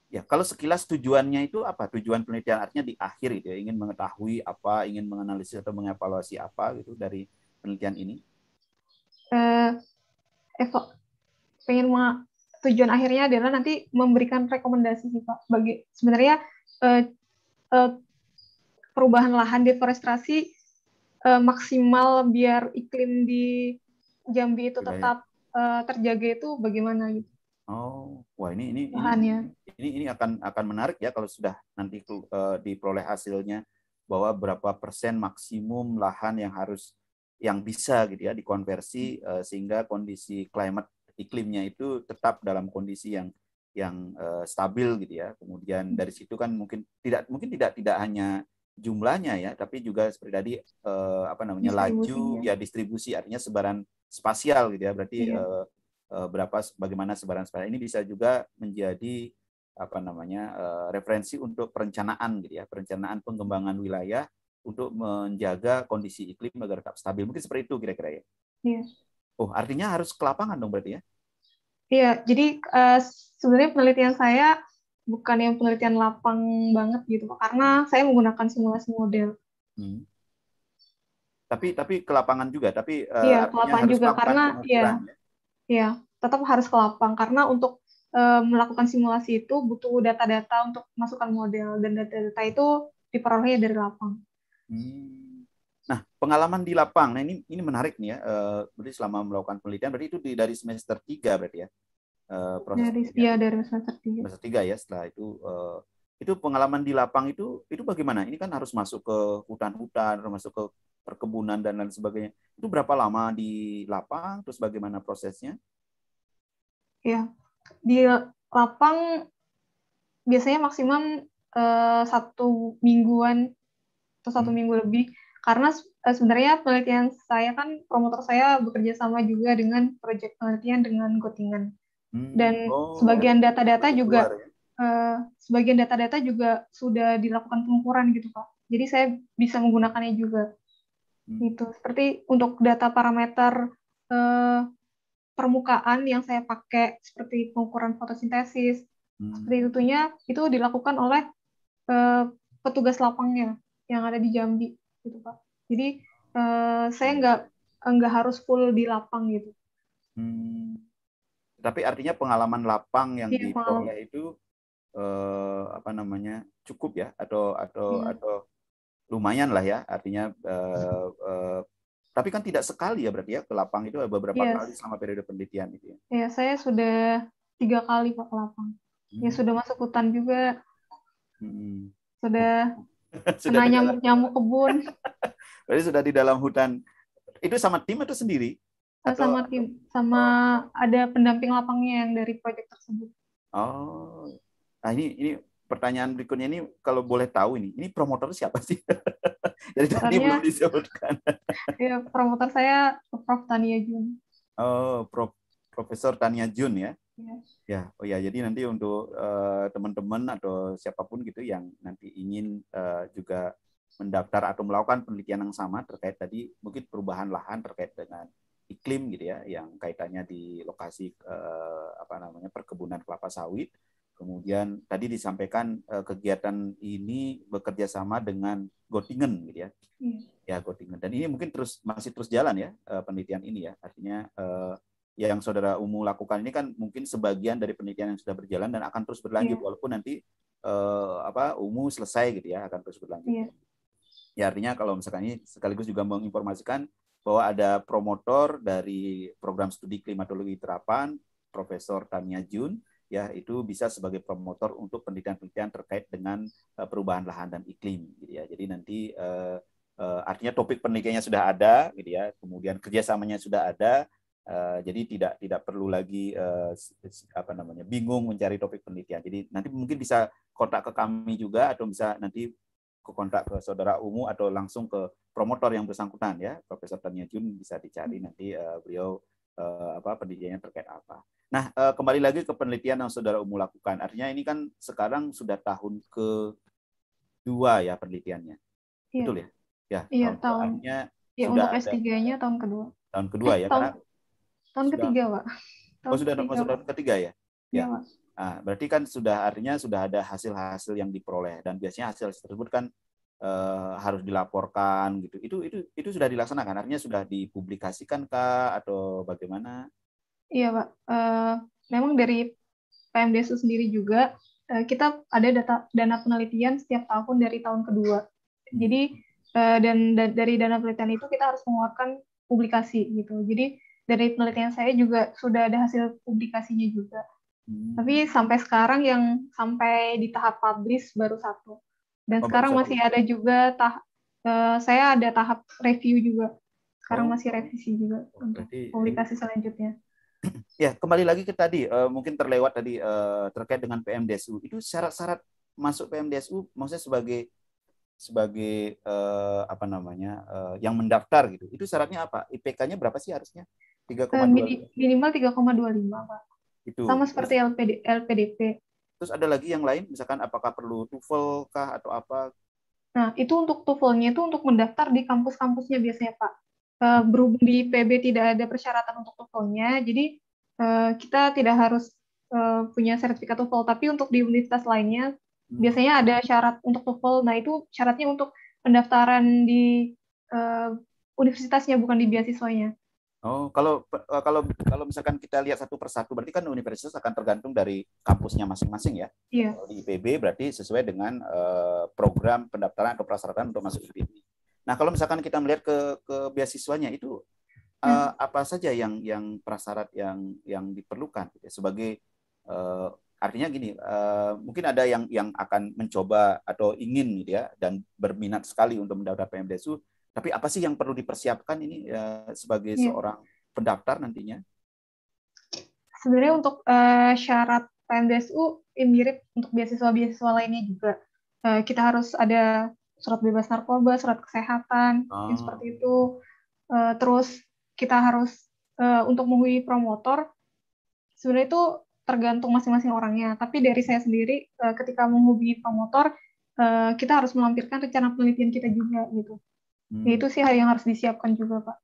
Ya, kalau sekilas tujuannya itu apa? Tujuan penelitian artinya di akhir gitu ya, ingin mengetahui apa, ingin menganalisis atau mengevaluasi apa gitu dari penelitian ini? Tujuan akhirnya adalah nanti memberikan rekomendasi sih, Pak. Sebenarnya perubahan lahan deforestasi maksimal biar iklim di Jambi itu tetap terjaga itu bagaimana gitu. Wah ini akan menarik ya kalau sudah nanti diperoleh hasilnya bahwa berapa persen maksimum lahan yang bisa gitu ya dikonversi sehingga kondisi iklimnya itu tetap dalam kondisi yang stabil gitu ya. Kemudian dari situ kan mungkin tidak hanya jumlahnya ya, tapi juga seperti tadi distribusi artinya sebaran spasial gitu ya. Berarti bagaimana sebaran spasial ini bisa juga menjadi referensi untuk perencanaan gitu ya, perencanaan pengembangan wilayah untuk menjaga kondisi iklim agar tetap stabil. Mungkin seperti itu kira-kira ya. Iya. Artinya harus ke lapangan dong berarti ya? Iya, jadi sebenarnya penelitian saya bukan yang penelitian lapang banget gitu, karena saya menggunakan simulasi model. Tapi ke lapangan juga, tapi ke lapangan juga karena tetap harus ke lapang karena untuk melakukan simulasi itu butuh data-data untuk masukkan model dan data-data itu diperoleh dari lapang. Nah, pengalaman di lapang, nah ini menarik nih ya. Berarti selama melakukan penelitian, berarti itu dari semester 3 berarti ya? Dari semester 3. Semester 3 ya, setelah itu pengalaman di lapang itu bagaimana? Ini kan harus masuk ke hutan-hutan, masuk ke perkebunan dan lain sebagainya. Itu berapa lama di lapang, terus bagaimana prosesnya? Ya, di lapang biasanya maksimum 1 mingguan atau 1 minggu lebih, karena sebenarnya penelitian saya kan promotor saya bekerja sama juga dengan proyek penelitian dengan Gotingan. Dan sebagian data-data juga sudah dilakukan pengukuran gitu, Pak. Jadi saya bisa menggunakannya juga. Gitu. Seperti untuk data parameter permukaan yang saya pakai seperti pengukuran fotosintesis, seperti itu dilakukan oleh petugas lapangnya yang ada di Jambi gitu, Pak. Jadi saya nggak harus full di lapang gitu. Tapi artinya pengalaman lapang yang diperoleh itu cukup ya atau lumayan lah ya, artinya tapi kan tidak sekali ya berarti ya ke lapang itu beberapa kali selama periode penelitian itu ya. Iya, saya sudah 3 kali Pak ke lapang. Ya sudah masuk hutan juga. Sudah kena nyamuk-nyamuk kebun. Berarti sudah di dalam hutan. Itu sama tim atau sendiri? Sama tim, sama ada pendamping lapangnya yang dari proyek tersebut. Oh, nah ini pertanyaan berikutnya ini kalau boleh tahu ini promotor siapa sih? Jadi tadi Promotornya, belum disebutkan. ya, promotor saya Prof. Tania Jun. Oh, Profesor Tania Jun ya. Ya. Ya, oh ya. Jadi nanti untuk teman-teman atau siapapun gitu yang nanti ingin juga mendaftar atau melakukan penelitian yang sama terkait tadi mungkin perubahan lahan terkait dengan iklim gitu ya, yang kaitannya di lokasi apa namanya perkebunan kelapa sawit. Kemudian tadi disampaikan kegiatan ini bekerja sama dengan Göttingen gitu ya. Iya. Ya, Göttingen. Dan ini mungkin masih terus jalan ya penelitian ini ya. Artinya yang saudara Umu lakukan ini kan mungkin sebagian dari penelitian yang sudah berjalan dan akan terus berlanjut Iya. walaupun nanti Umu selesai gitu ya, akan terus berlanjut. Iya. Ya artinya kalau misalkan ini sekaligus juga menginformasikan bahwa ada promotor dari program studi klimatologi terapan Profesor Tania Jun ya, itu bisa sebagai promotor untuk penelitian-penelitian terkait dengan perubahan lahan dan iklim gitu ya. Jadi nanti artinya topik penelitiannya sudah ada gitu ya, kemudian kerjasamanya sudah ada. Jadi tidak perlu lagi apa namanya bingung mencari topik penelitian. Jadi nanti mungkin bisa kontak ke kami juga atau bisa nanti ke kontak ke saudara Umu atau langsung ke promotor yang bersangkutan ya, Profesor Tania Jun bisa dicari nanti beliau apa penelitiannya terkait apa. Nah, kembali lagi ke penelitian yang saudara Umu lakukan. Artinya ini kan sekarang sudah tahun kedua ya penelitiannya. Iya. Betul ya? Ya, Iya, tahun kedua. Artinya ya sudah untuk ada S3-nya tahun kedua. tahun kedua ya, Tahun karena tahun sudah ketiga, Pak. Tahun sudah ketiga, masuk Pak. tahun ketiga ya. Iya, Ya. Pak. Nah, berarti kan sudah artinya sudah ada hasil-hasil yang diperoleh dan biasanya hasil tersebut kan harus dilaporkan gitu. Itu sudah dilaksanakan. Artinya sudah dipublikasikan kah atau bagaimana? Iya, Pak. Memang dari PMDSU sendiri juga kita ada dana penelitian setiap tahun dari tahun kedua. Jadi dari dana penelitian itu kita harus mengeluarkan publikasi gitu. Jadi dari penelitian saya juga sudah ada hasil publikasinya juga. Tapi sampai sekarang yang sampai di tahap publish baru satu. Dan Oh, baru sekarang satu. masih ada juga saya ada tahap review juga. Sekarang Oh, masih revisi juga untuk berarti ini publikasi selanjutnya. ya kembali lagi ke tadi mungkin terlewat tadi terkait dengan PMDSU. Itu syarat-syarat masuk PMDSU maksudnya sebagai apa namanya yang mendaftar gitu. Itu syaratnya apa? IPK-nya berapa sih harusnya? 3,25. Minimal 3,25, Pak. Itu. Sama seperti LPDP. Terus ada lagi yang lain, misalkan apakah perlu TOEFL kah atau apa? Nah, itu untuk TOEFL-nya itu untuk mendaftar di kampus-kampusnya biasanya, Pak. Berhubung di PB tidak ada persyaratan untuk TOEFL-nya, jadi kita tidak harus punya sertifikat TOEFL, tapi untuk di universitas lainnya biasanya ada syarat untuk TOEFL. Nah, itu syaratnya untuk pendaftaran di universitasnya, bukan di beasiswanya. Oh, kalau misalkan kita lihat satu persatu, berarti kan universitas akan tergantung dari kampusnya masing-masing ya. Iya. Kalau di IPB berarti sesuai dengan program pendaftaran atau prasyarat untuk masuk IPB. Nah, kalau misalkan kita melihat ke beasiswanya itu apa saja yang prasyarat yang diperlukan gitu ya, sebagai artinya gini, mungkin ada yang akan mencoba atau ingin gitu ya dan berminat sekali untuk mendaftar PMDSU, tapi apa sih yang perlu dipersiapkan ini sebagai Iya. seorang pendaftar nantinya? Sebenarnya untuk syarat PMDSU mirip untuk beasiswa-beasiswa lainnya juga. Kita harus ada surat bebas narkoba, surat kesehatan, yang seperti itu. Terus kita harus untuk menghubungi promotor, sebenarnya itu tergantung masing-masing orangnya. Tapi dari saya sendiri, ketika menghubungi promotor, kita harus melampirkan rencana penelitian kita juga gitu. Ya, itu sih hal yang harus disiapkan juga, Pak.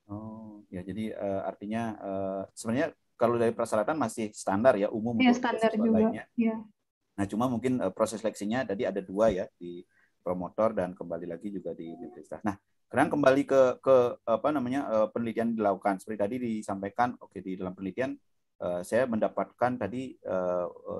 Oh, ya jadi artinya sebenarnya kalau dari persyaratan masih standar ya, umum Ya, untuk standar beasiswa juga. lainnya. Ya. Nah, cuma mungkin proses seleksinya tadi ada dua ya, di promotor dan kembali lagi juga di universitas. Nah, sekarang kembali ke apa namanya penelitian dilakukan. Seperti tadi disampaikan, oke di dalam penelitian saya mendapatkan tadi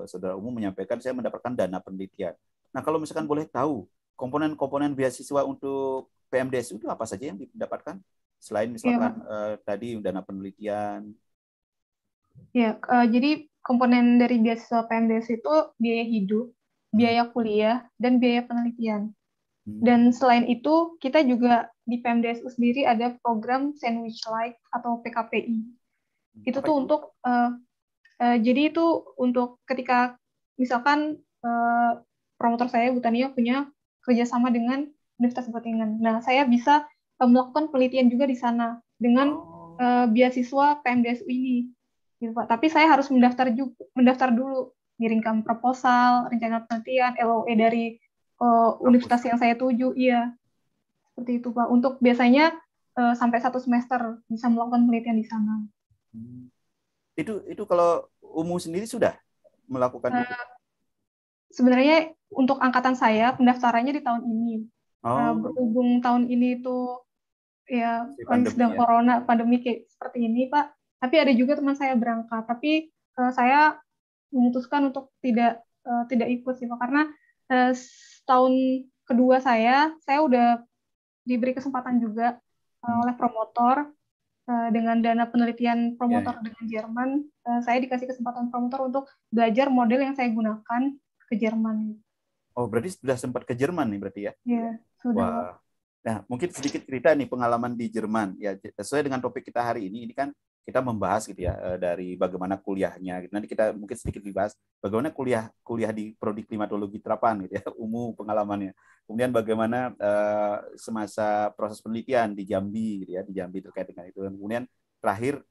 saudara umum menyampaikan saya mendapatkan dana penelitian. Nah, kalau misalkan boleh tahu komponen-komponen beasiswa untuk PMDSU itu apa saja yang didapatkan selain Iya, Pak. misalkan tadi dana penelitian? Ya, jadi komponen dari beasiswa PMDS itu biaya hidup, biaya kuliah, dan biaya penelitian. Dan selain itu, kita juga di PMDSU sendiri ada program Sandwich Like atau PKPI. Itu Apa tuh itu? untuk Jadi itu untuk ketika misalkan promotor saya Butania punya kerjasama dengan Universitas Göttingen. Nah, saya bisa melakukan penelitian juga di sana dengan Oh, beasiswa PMDSU ini, gitu Pak. Tapi saya harus mendaftar dulu, ngirimkan proposal, rencana penelitian, LOE dari kampus. universitas yang saya tuju, iya seperti itu Pak. Untuk biasanya sampai 1 semester bisa melakukan penelitian di sana. Hmm. Itu kalau Umu sendiri sudah melakukan itu. Eh, Sebenarnya untuk angkatan saya pendaftarannya di tahun ini. Oh, Berhubung tahun ini tuh ya si lagi pandemi sedang ya. corona pandemi kayak seperti ini Pak. Tapi ada juga teman saya berangkat. Tapi saya memutuskan untuk tidak ikut sih Pak karena tahun kedua saya udah diberi kesempatan juga Hmm. oleh promotor dengan dana penelitian Ya, promotor ya. dengan Jerman. Saya dikasih kesempatan promotor untuk belajar model yang saya gunakan ke Jerman. Oh, berarti sudah sempat ke Jerman nih berarti ya? Ya, sudah Pak. Wah. Nah, mungkin sedikit cerita nih pengalaman di Jerman. Ya, sesuai dengan topik kita hari ini kan kita membahas gitu ya dari bagaimana kuliahnya. Gitu. Nanti kita mungkin sedikit dibahas bagaimana kuliah di prodi klimatologi terapan gitu ya, umum pengalamannya. Kemudian bagaimana semasa proses penelitian di Jambi gitu ya, di Jambi terkait dengan itu. Dan kemudian terakhir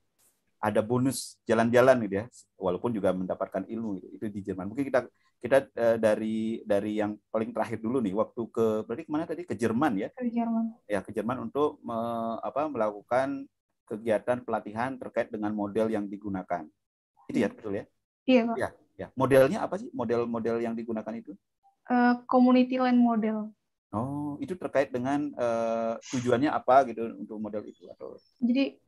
ada bonus jalan-jalan gitu ya, walaupun juga mendapatkan ilmu gitu. Itu di Jerman. Mungkin kita kita dari yang paling terakhir dulu nih, waktu ke berarti kemana tadi, ke Jerman ya, Ke Jerman. ya ke Jerman untuk melakukan kegiatan pelatihan terkait dengan model yang digunakan. Itu ya betul ya? Iya Pak. Ya, ya. Modelnya apa sih? Model-model yang digunakan itu? Community land model. Oh, itu terkait dengan tujuannya apa gitu untuk model itu atau? Jadi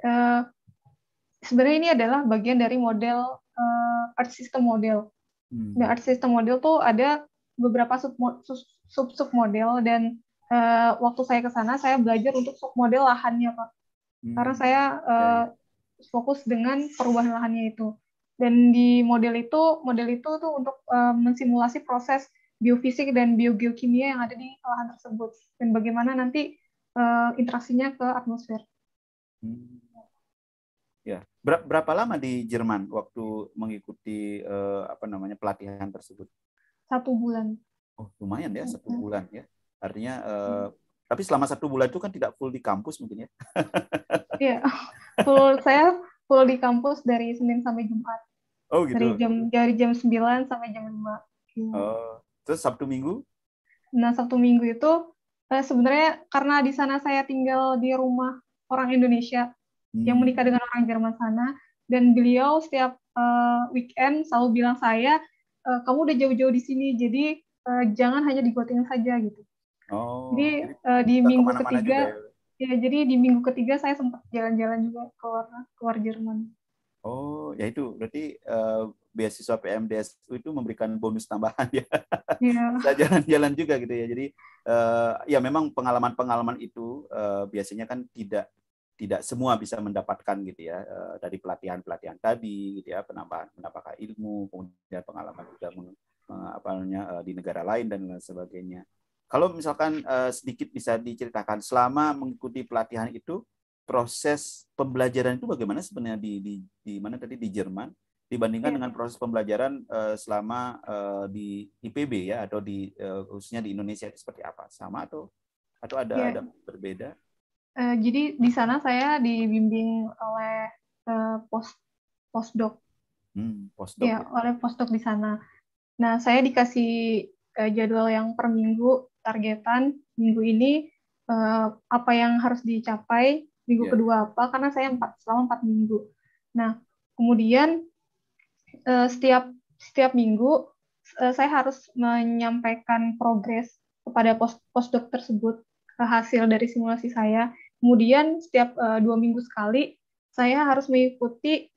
sebenarnya ini adalah bagian dari model Earth System Model. Nah, Hmm. Earth System Model tuh ada beberapa sub model dan waktu saya ke sana saya belajar untuk submodel lahannya Pak. Karena Hmm. saya Ya, ya. fokus dengan perubahan lahannya itu. Dan di model itu tuh untuk mensimulasi proses biofisik dan biogeokimia yang ada di lahan tersebut dan bagaimana nanti interaksinya ke atmosfer. Hmm. Ya, berapa lama di Jerman waktu mengikuti apa namanya pelatihan tersebut? 1 bulan. Oh, lumayan ya 1 bulan ya. Artinya, tapi selama 1 bulan itu kan tidak full di kampus mungkin ya? Iya, saya full di kampus dari Senin sampai Jumat. Oh Dari gitu. jam 9 sampai jam 5. Iya. Oh, terus Sabtu Minggu? Nah, Sabtu Minggu itu sebenarnya karena di sana saya tinggal di rumah orang Indonesia yang Hmm. menikah dengan orang Jerman sana, dan beliau setiap weekend selalu bilang saya, kamu udah jauh-jauh di sini, jadi jangan hanya di Göttingen saja gitu. Jadi Oh, jadi di nggak minggu kemana-mana juga ketiga, ya? ya jadi di minggu ketiga saya sempat jalan-jalan juga keluar keluar Jerman. Oh, ya itu berarti beasiswa PMDSU itu memberikan bonus tambahan ya. Ya, Bisa jalan-jalan juga gitu ya. Jadi ya memang pengalaman-pengalaman itu biasanya kan tidak tidak semua bisa mendapatkan gitu ya dari pelatihan-pelatihan tadi gitu ya, penambahkan ilmu, kemudian pengalaman juga apa namanya di negara lain dan lain sebagainya. Kalau misalkan sedikit bisa diceritakan selama mengikuti pelatihan itu, proses pembelajaran itu bagaimana sebenarnya di mana tadi, di Jerman dibandingkan dengan ya, proses pembelajaran selama di IPB ya, atau di khususnya di Indonesia itu seperti apa? Sama atau ada ya. berbeda? Jadi di sana saya dibimbing oleh pos postdoc, Postdoc ya ya. oleh postdoc di sana. Nah, saya dikasih jadwal yang per minggu, targetan minggu ini apa yang harus dicapai, minggu Ya. kedua apa, karena saya selama 4 minggu. Nah, kemudian setiap setiap minggu saya harus menyampaikan progres kepada postdoc tersebut, hasil dari simulasi saya. Kemudian setiap 2 minggu sekali saya harus mengikuti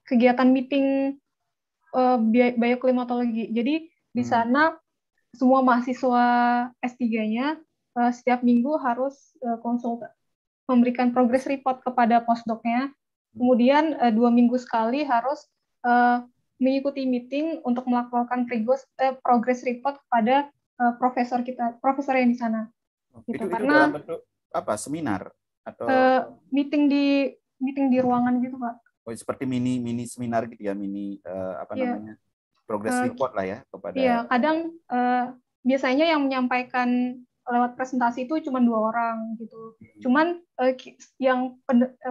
kegiatan meeting bioklimatologi. Jadi di Hmm. sana semua mahasiswa S3-nya setiap minggu harus memberikan progress report kepada postdoc-nya. Kemudian 2 minggu sekali harus uh, mengikuti meeting untuk melakukan progress report kepada profesor yang di sana. Gitu. Itu dalam Karena bentuk apa? Seminar atau uh, meeting di meeting di ruangan gitu Pak. seperti mini mini seminar gitu ya, mini apa Iya, namanya, progress report lah ya iya, kepada. kadang biasanya yang menyampaikan lewat presentasi itu cuma 2 orang gitu. Cuman yang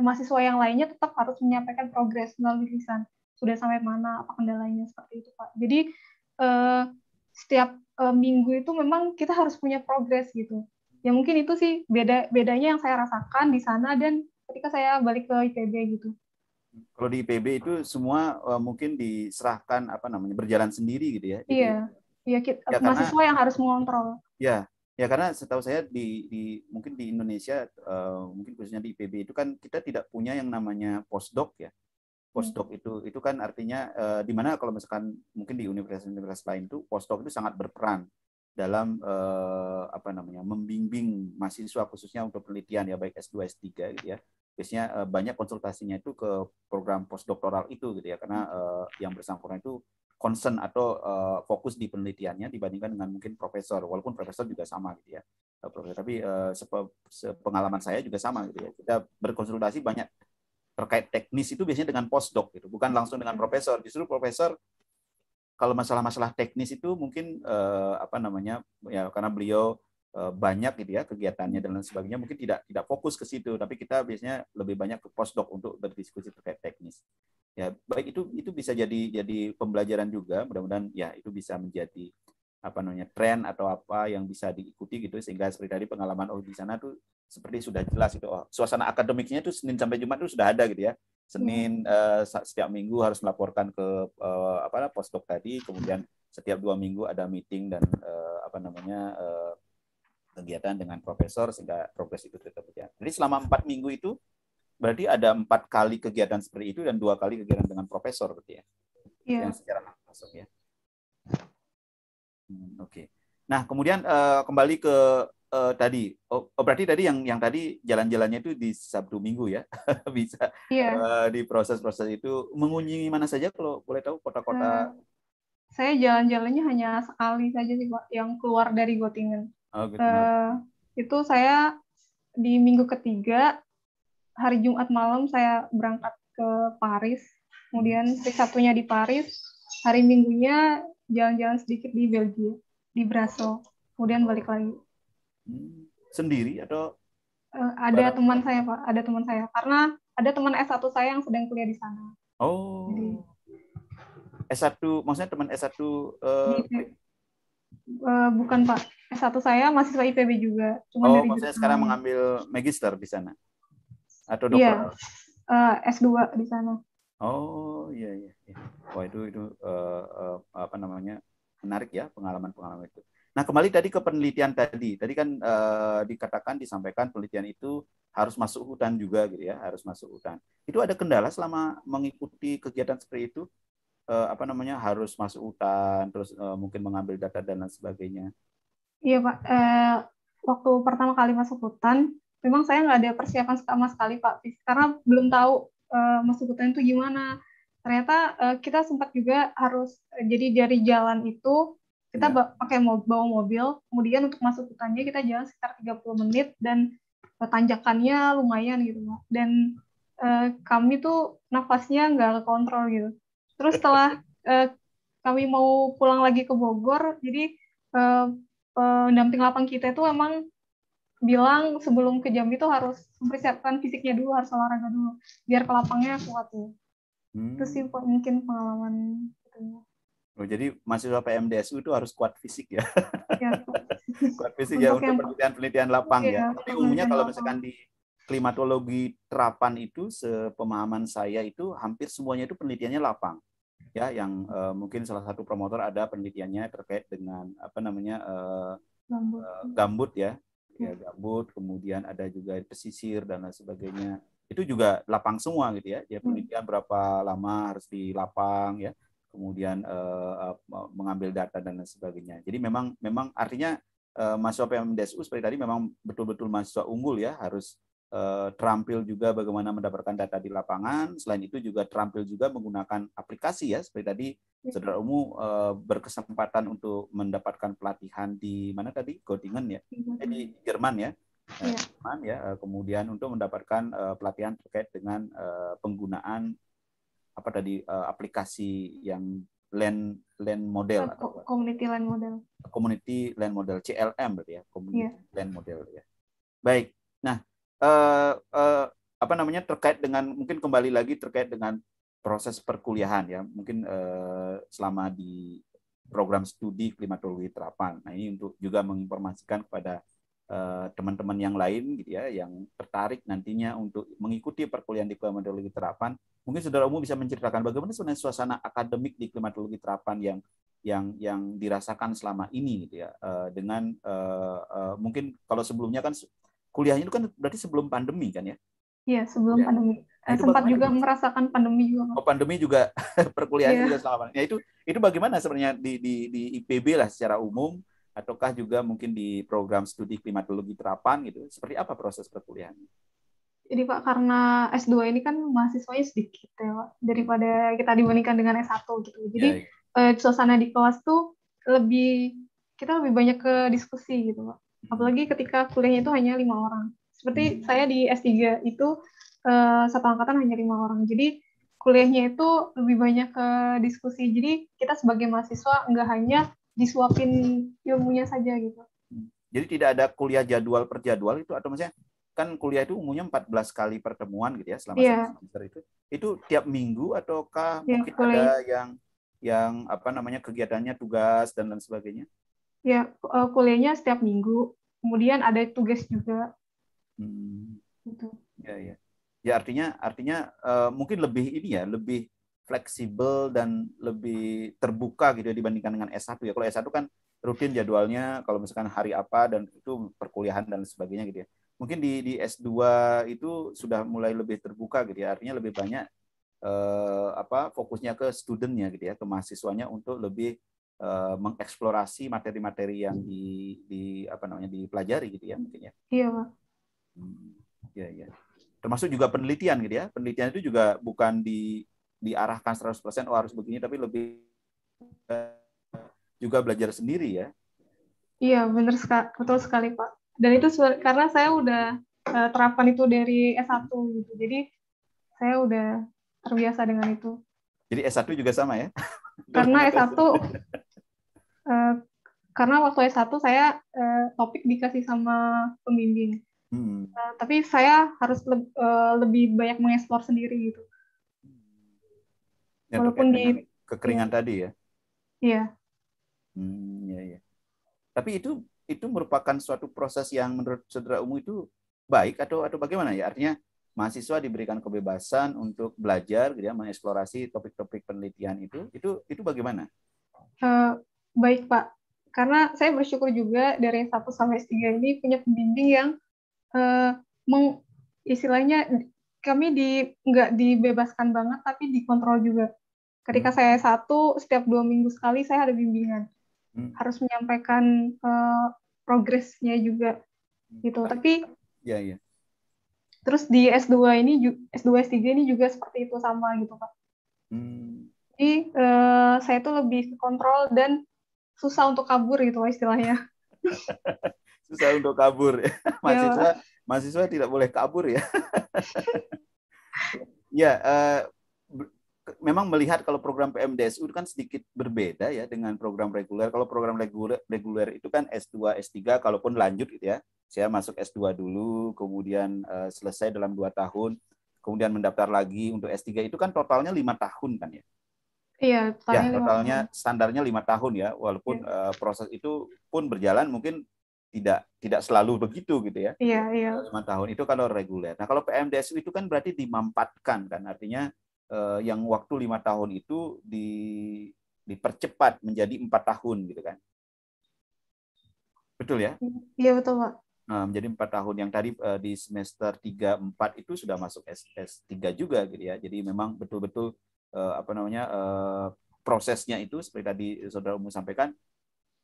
mahasiswa yang lainnya tetap harus menyampaikan progres melalui lisan. Sudah sampai mana, apa kendalanya, seperti itu, Pak. Jadi eh, setiap minggu itu memang kita harus punya progres gitu. Ya mungkin itu sih bedanya yang saya rasakan di sana dan ketika saya balik ke IPB gitu. Kalau di IPB itu semua mungkin diserahkan apa namanya, berjalan sendiri gitu ya. Iya, Jadi iya ya karena mahasiswa yang harus mengontrol. ya, ya karena setahu saya mungkin di Indonesia, mungkin khususnya di IPB itu kan kita tidak punya yang namanya postdoc ya. Hmm. Postdoc itu kan artinya di mana kalau misalkan mungkin di universitas-universitas lain itu postdoc itu sangat berperan dalam apa namanya, membimbing mahasiswa khususnya untuk penelitian ya, baik S2 S3 gitu ya. Biasanya banyak konsultasinya itu ke program postdoktoral itu gitu ya, karena yang bersangkutan itu concern atau fokus di penelitiannya dibandingkan dengan mungkin profesor, walaupun profesor juga sama gitu ya. Profesor, tapi sepengalaman saya juga sama gitu ya. Kita berkonsultasi banyak terkait teknis itu biasanya dengan postdoc gitu, bukan langsung dengan profesor. Justru profesor kalau masalah-masalah teknis itu mungkin apa namanya ya, karena beliau banyak gitu ya kegiatannya dan lain sebagainya, mungkin tidak fokus ke situ, tapi kita biasanya lebih banyak ke postdoc untuk berdiskusi terkait teknis. Ya, baik, itu bisa jadi pembelajaran juga, mudah-mudahan ya itu bisa menjadi apa namanya, tren atau apa yang bisa diikuti gitu, sehingga seperti tadi pengalaman di sana tuh seperti sudah jelas itu, suasana akademiknya tuh Senin sampai Jumat tuh sudah ada gitu ya. Senin setiap minggu harus melaporkan ke apa postdoc tadi, kemudian setiap 2 minggu ada meeting dan apa namanya kegiatan dengan profesor sehingga progres itu tetap berjalan. Jadi selama 4 minggu itu berarti ada 4 kali kegiatan seperti itu dan 2 kali kegiatan dengan profesor berarti ya, yang Iya. secara langsung ya. Oke. Nah kemudian kembali ke tadi, berarti tadi yang tadi jalan-jalannya itu di Sabtu Minggu ya, bisa Iya. di proses-proses itu mengunjungi mana saja kalau boleh tahu, kota-kota. Saya jalan-jalannya hanya sekali saja sih, Pak, yang keluar dari Göttingen. Oh, gitu. Eh, itu saya di minggu ketiga, hari Jumat malam saya berangkat ke Paris, kemudian hari Sabtunya di Paris, hari Minggunya jalan-jalan sedikit di Belgia, di Brussels, kemudian balik lagi. Sendiri atau Ada bareng? teman saya, Pak, ada teman saya, karena ada teman S1 saya yang sedang kuliah di sana. Jadi Oh, S1, maksudnya teman S1 di bukan, Pak, S1 saya mahasiswa IPB juga, cuma oh, dari maksudnya jurusan sekarang lain. mengambil magister di sana atau Iya, doktoral? S2 di sana. Oh, iya iya iya. Wah, itu apa namanya? Menarik ya pengalaman-pengalaman itu. Nah, kembali tadi ke penelitian tadi. Tadi kan dikatakan, disampaikan penelitian itu harus masuk hutan juga gitu ya, harus masuk hutan. Itu ada kendala selama mengikuti kegiatan seperti itu? Apa namanya, harus masuk hutan, terus mungkin mengambil data dan lain sebagainya. Iya, Pak. Waktu pertama kali masuk hutan, memang saya nggak ada persiapan sama sekali, Pak, karena belum tahu masuk hutan itu gimana. Ternyata kita sempat juga harus, jadi dari jalan itu kita Ya. pakai bawa mobil, kemudian untuk masuk hutannya kita jalan sekitar 30 menit dan tanjakannya lumayan gitu, Pak. Dan kami tuh nafasnya nggak kontrol gitu. Terus setelah kami mau pulang lagi ke Bogor, jadi eh, pendamping lapang kita itu emang bilang sebelum ke Jambi itu harus mempersiapkan fisiknya dulu, harus olahraga dulu, biar ke lapangnya kuat ya. Itu sih Hmm. mungkin pengalaman itu. Oh, jadi mahasiswa PMDSU itu harus kuat fisik ya. Ya, Kuat fisik ya untuk untuk yang penelitian-penelitian lapang ya. ya Tapi umumnya penelitian kalau lapang. misalkan di klimatologi terapan itu, sepemahaman saya itu hampir semuanya itu penelitiannya lapang. Ya, yang mungkin salah satu promotor ada penelitiannya terkait dengan apa namanya Gambut. gambut ya. Ya. Ya, gambut, kemudian ada juga pesisir dan lain sebagainya. Itu juga lapang semua gitu ya. Ya, penelitian berapa lama harus di lapang ya. Kemudian mengambil data dan lain sebagainya. Jadi memang artinya mahasiswa PMDSU seperti tadi memang betul-betul mahasiswa unggul ya, harus terampil juga bagaimana mendapatkan data di lapangan. Selain itu juga terampil juga menggunakan aplikasi ya, seperti tadi Saudara Umu berkesempatan untuk mendapatkan pelatihan di mana tadi, Göttingen ya, di Jerman ya. Jerman ya, kemudian untuk mendapatkan pelatihan terkait dengan penggunaan apa tadi aplikasi yang land model atau community land model. Community land model, CLM berarti ya, community land model ya. Baik. Nah, apa namanya, terkait dengan, mungkin kembali lagi terkait dengan proses perkuliahan ya, mungkin selama di program studi klimatologi terapan. Nah, ini untuk juga menginformasikan kepada teman-teman yang lain gitu ya, yang tertarik nantinya untuk mengikuti perkuliahan di klimatologi terapan. Mungkin saudara umum bisa menceritakan bagaimana sebenarnya suasana akademik di klimatologi terapan yang dirasakan selama ini gitu ya, dengan mungkin kalau sebelumnya kan kuliahnya itu kan berarti sebelum pandemi kan ya? Iya, sebelum Ya. pandemi. Nah, itu Sempat juga merasakan pandemi juga. Oh, pandemi juga perkuliahan juga selama. Ya, itu bagaimana sebenarnya di IPB lah secara umum, ataukah juga mungkin di program studi klimatologi terapan gitu? Seperti apa proses perkuliahannya? Jadi Pak, karena S2 ini kan mahasiswanya sedikit ya Pak, daripada kita dibandingkan dengan S1 gitu. Jadi suasana di kelas tuh kita lebih banyak ke diskusi gitu Pak. Apalagi ketika kuliahnya itu hanya 5 orang. Seperti saya di S3 itu satu angkatan hanya 5 orang. Jadi kuliahnya itu lebih banyak ke diskusi. Jadi kita sebagai mahasiswa nggak hanya disuapin ilmunya saja gitu. Jadi tidak ada kuliah jadwal per jadwal itu, atau maksudnya kan kuliah itu umumnya 14 kali pertemuan gitu ya selama satu semester itu. Itu tiap minggu ataukah mungkin ada yang apa namanya kegiatannya tugas dan lain sebagainya? Ya, kuliahnya setiap minggu. Kemudian ada tugas juga. Gitu. Ya. Ya artinya mungkin lebih ini ya, lebih fleksibel dan lebih terbuka gitu ya dibandingkan dengan S1 ya. Kalau S1 kan rutin jadwalnya, kalau misalkan hari apa dan itu perkuliahan dan sebagainya gitu ya. Mungkin di S2 itu sudah mulai lebih terbuka gitu ya. Artinya lebih banyak fokusnya ke studentnya gitu ya, ke mahasiswanya untuk lebih mengeksplorasi materi-materi yang dipelajari gitu ya mungkin ya. Iya, Pak. Ya. Termasuk juga penelitian gitu ya. Penelitian itu juga bukan diarahkan 100% harus begini, tapi lebih juga belajar sendiri ya. Iya, betul sekali Pak. Dan itu karena saya udah terapan itu dari S1 gitu. Jadi saya udah terbiasa dengan itu. Jadi S1 juga sama ya? Karena S1 karena waktu S1 saya topik dikasih sama pembimbing. Tapi saya harus lebih banyak mengeksplor sendiri gitu. Ya, walaupun di kekeringan tadi ya. Iya. Ya. Tapi itu merupakan suatu proses yang menurut saudara umum itu baik atau bagaimana ya? Artinya mahasiswa diberikan kebebasan untuk belajar gitu ya, mengeksplorasi topik-topik penelitian itu bagaimana? Baik Pak. Karena saya bersyukur juga dari 1 sampai S3 ini punya pembimbing yang istilahnya kami nggak dibebaskan banget, tapi dikontrol juga. Ketika saya S1, setiap 2 minggu sekali saya ada bimbingan. Harus menyampaikan progresnya juga. Gitu. Tapi ya. Terus di S2 ini, S2 S3 ini juga seperti itu sama gitu Pak. Jadi saya tuh lebih kontrol dan susah untuk kabur gitu istilahnya. Susah untuk kabur. Mahasiswa tidak boleh kabur ya. Ya, memang melihat kalau program PMDSU kan sedikit berbeda ya dengan program reguler. Kalau program reguler itu kan S2, S3, kalaupun lanjut gitu ya. Saya masuk S2 dulu, kemudian selesai dalam 2 tahun, kemudian mendaftar lagi untuk S3 itu kan totalnya 5 tahun kan ya. Iya, totalnya standarnya 5 tahun ya, walaupun proses itu pun berjalan mungkin tidak selalu begitu gitu ya. Iya. 5 tahun itu kalau reguler. Nah, kalau PMDSU itu kan berarti dimampatkan kan, artinya yang waktu 5 tahun itu dipercepat menjadi 4 tahun gitu kan. Betul ya? Iya, betul Pak. Nah, menjadi 4 tahun yang tadi di semester 3, 4 itu sudah masuk S3 juga gitu ya. Jadi memang betul-betul prosesnya itu seperti tadi saudara umum sampaikan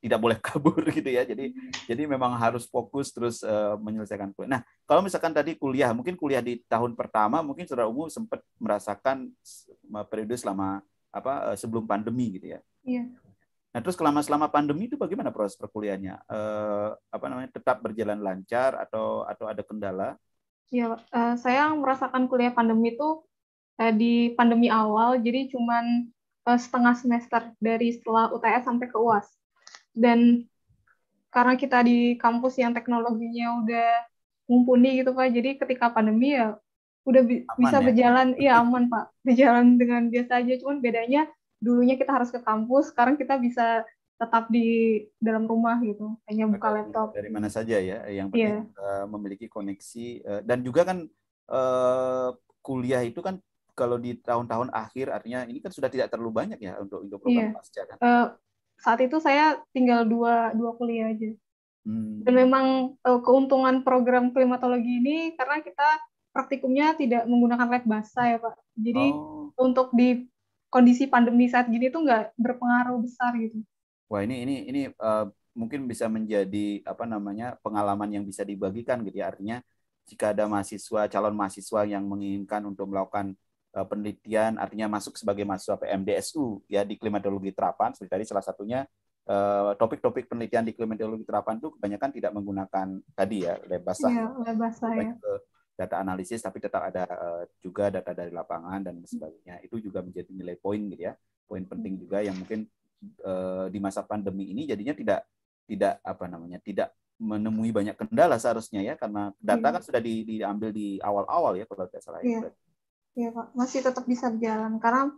tidak boleh kabur gitu ya. Jadi memang harus fokus terus menyelesaikan kuliah. Nah, kalau misalkan tadi mungkin kuliah di tahun pertama mungkin saudara umum sempat merasakan periode selama sebelum pandemi gitu ya. Iya. Nah, terus selama pandemi itu bagaimana proses perkuliahannya? Tetap berjalan lancar atau ada kendala? Iya, saya merasakan kuliah pandemi itu di pandemi awal, jadi cuman setengah semester dari setelah UTS sampai ke UAS. Dan karena kita di kampus yang teknologinya udah mumpuni gitu Pak, jadi ketika pandemi ya udah Aman bisa ya. berjalan, ya aman Pak, berjalan dengan biasa aja. Cuman bedanya dulunya kita harus ke kampus, sekarang kita bisa tetap di dalam rumah gitu, hanya buka laptop. Dari mana saja ya, yang penting Iya, memiliki koneksi dan juga kan eh, kuliah itu kan kalau di tahun-tahun akhir artinya ini kan sudah tidak terlalu banyak ya untuk iya. program pasca kan. Eh, saat itu saya tinggal dua kuliah aja. Dan Hmm. memang keuntungan program klimatologi ini karena kita praktikumnya tidak menggunakan lab basah ya Pak. Jadi Oh, untuk di kondisi pandemi saat gini tuh nggak berpengaruh besar gitu. wah ini mungkin bisa menjadi apa namanya pengalaman yang bisa dibagikan gitu ya. Artinya jika ada mahasiswa calon mahasiswa yang menginginkan untuk melakukan penelitian, artinya masuk sebagai mahasiswa PMDSU ya di klimatologi terapan, seperti tadi salah satunya topik-topik penelitian di klimatologi terapan itu kebanyakan tidak menggunakan tadi ya lab basah, Iya, lab basah ya. banyak ke data analisis, tapi tetap ada juga data dari lapangan dan sebagainya. Itu juga menjadi nilai poin gitu ya, poin penting juga yang mungkin di masa pandemi ini jadinya tidak tidak apa namanya tidak menemui banyak kendala seharusnya ya karena data Iya, kan sudah diambil di awal-awal ya kalau tidak salah ya. iya, iya Pak. Masih tetap bisa berjalan karena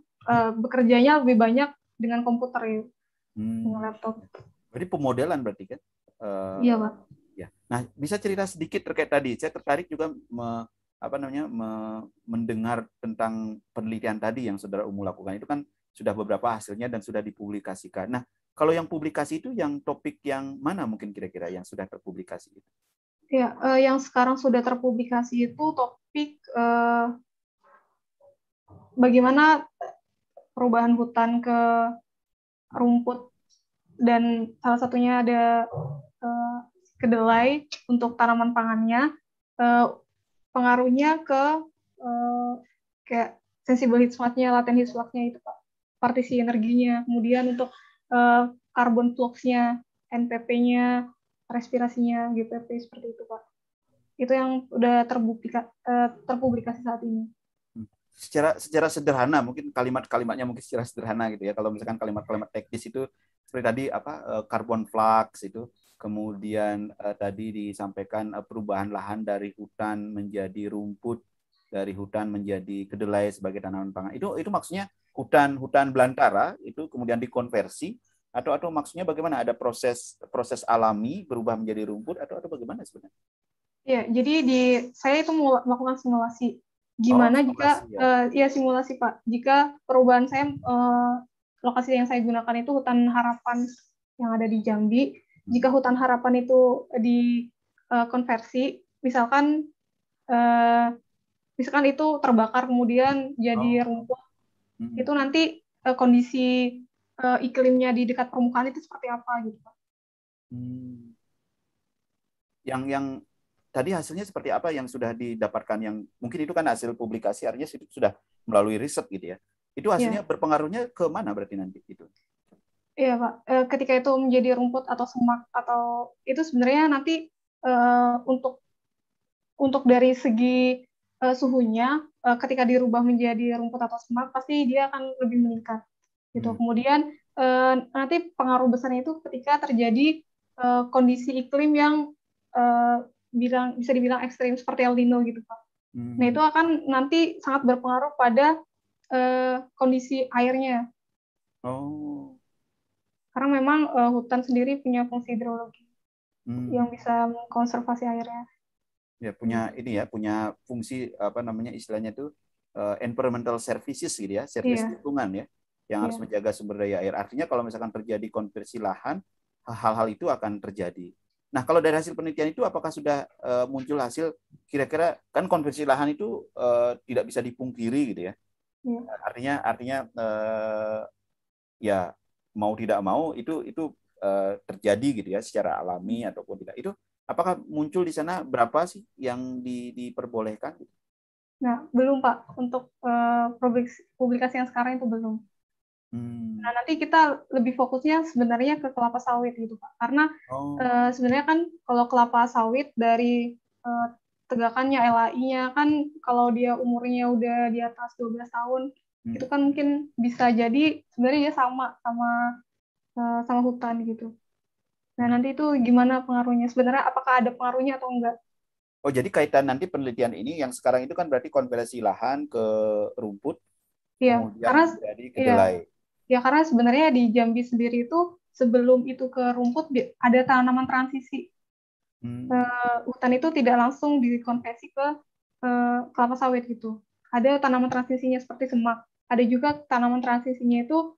bekerjanya lebih banyak dengan komputer ya, dengan Hmm. laptop. Berarti pemodelan berarti kan. Iya Pak. Ya. Nah, bisa cerita sedikit terkait tadi. Saya tertarik juga apa namanya mendengar tentang penelitian tadi yang Saudara Umu lakukan. Itu kan sudah beberapa hasilnya dan sudah dipublikasikan. Nah, kalau yang publikasi itu yang topik yang mana mungkin kira-kira yang sudah terpublikasi itu? Ya, yang sekarang sudah terpublikasi itu topik bagaimana perubahan hutan ke rumput, dan salah satunya ada uh, kedelai untuk tanaman pangannya, uh, pengaruhnya ke kayak sensible heat shock-nya, latent heat shock-nya itu Pak, partisi energinya, kemudian untuk carbon flux-nya, NPP-nya, respirasinya, GPP seperti itu Pak. Itu yang udah terpublikasi saat ini. Secara sederhana mungkin kalimat-kalimatnya mungkin secara sederhana gitu ya. Kalau misalkan kalimat-kalimat teknis itu seperti tadi apa carbon flux itu, kemudian tadi disampaikan perubahan lahan dari hutan menjadi rumput, dari hutan menjadi kedelai sebagai tanaman pangan. Itu maksudnya hutan belantara itu kemudian dikonversi atau maksudnya bagaimana, ada proses proses alami berubah menjadi rumput atau bagaimana sebenarnya? Ya, jadi saya itu melakukan simulasi. Oh, Gimana jika, simulasi ya. ya simulasi Pak, jika perubahan saya, lokasi yang saya gunakan itu hutan harapan yang ada di Jambi. Jika hutan harapan itu dikonversi, eh, misalkan itu terbakar kemudian jadi Oh. rumput, itu nanti kondisi iklimnya di dekat permukaan itu seperti apa gitu Pak. Hmm. Yang tadi hasilnya seperti apa yang sudah didapatkan, yang mungkin itu kan hasil publikasi artinya itu sudah melalui riset gitu ya. Itu hasilnya Ya. berpengaruhnya ke mana berarti nanti itu? Iya, Pak. Ketika itu menjadi rumput atau semak atau itu sebenarnya nanti untuk dari segi suhunya, ketika dirubah menjadi rumput atau semak pasti dia akan lebih meningkat gitu. Hmm. Kemudian nanti pengaruh besarnya itu ketika terjadi kondisi iklim yang eh, bisa dibilang ekstrim seperti El Nino gitu, Pak. Nah, Hmm. itu akan nanti sangat berpengaruh pada kondisi airnya. Oh. Karena memang hutan sendiri punya fungsi hidrologi yang Hmm. bisa mengkonservasi airnya. Ya punya ini ya, punya fungsi apa namanya istilahnya itu environmental services gitu ya, service Iya, lingkungan ya, yang harus iya. menjaga sumber daya air. Artinya kalau misalkan terjadi konversi lahan, hal-hal itu akan terjadi. Nah, kalau dari hasil penelitian itu apakah sudah muncul hasil kira-kira, kan konversi lahan itu tidak bisa dipungkiri gitu ya. Iya. Artinya ya mau tidak mau itu terjadi gitu ya secara alami ataupun tidak. Itu apakah muncul di sana berapa sih yang diperbolehkan? Nah, belum Pak, untuk publikasi yang sekarang itu belum. Nah, Hmm. nanti kita lebih fokusnya sebenarnya ke kelapa sawit gitu Pak. Karena Oh. sebenarnya kan kalau kelapa sawit dari tegakannya LAI-nya kan kalau dia umurnya udah di atas 12 tahun itu kan mungkin bisa jadi sebenarnya dia sama sama hutan gitu. Nah, nanti itu gimana pengaruhnya? Sebenarnya apakah ada pengaruhnya atau enggak? Oh, jadi kaitan nanti penelitian ini yang sekarang itu kan berarti konversi lahan ke rumput, Iya, karena kemudian menjadi iya, kedelai. ya karena sebenarnya di Jambi sendiri itu sebelum itu ke rumput ada tanaman transisi. Hutan itu tidak langsung dikonversi ke kelapa sawit gitu. Ada tanaman transisinya seperti semak. Ada juga tanaman transisinya itu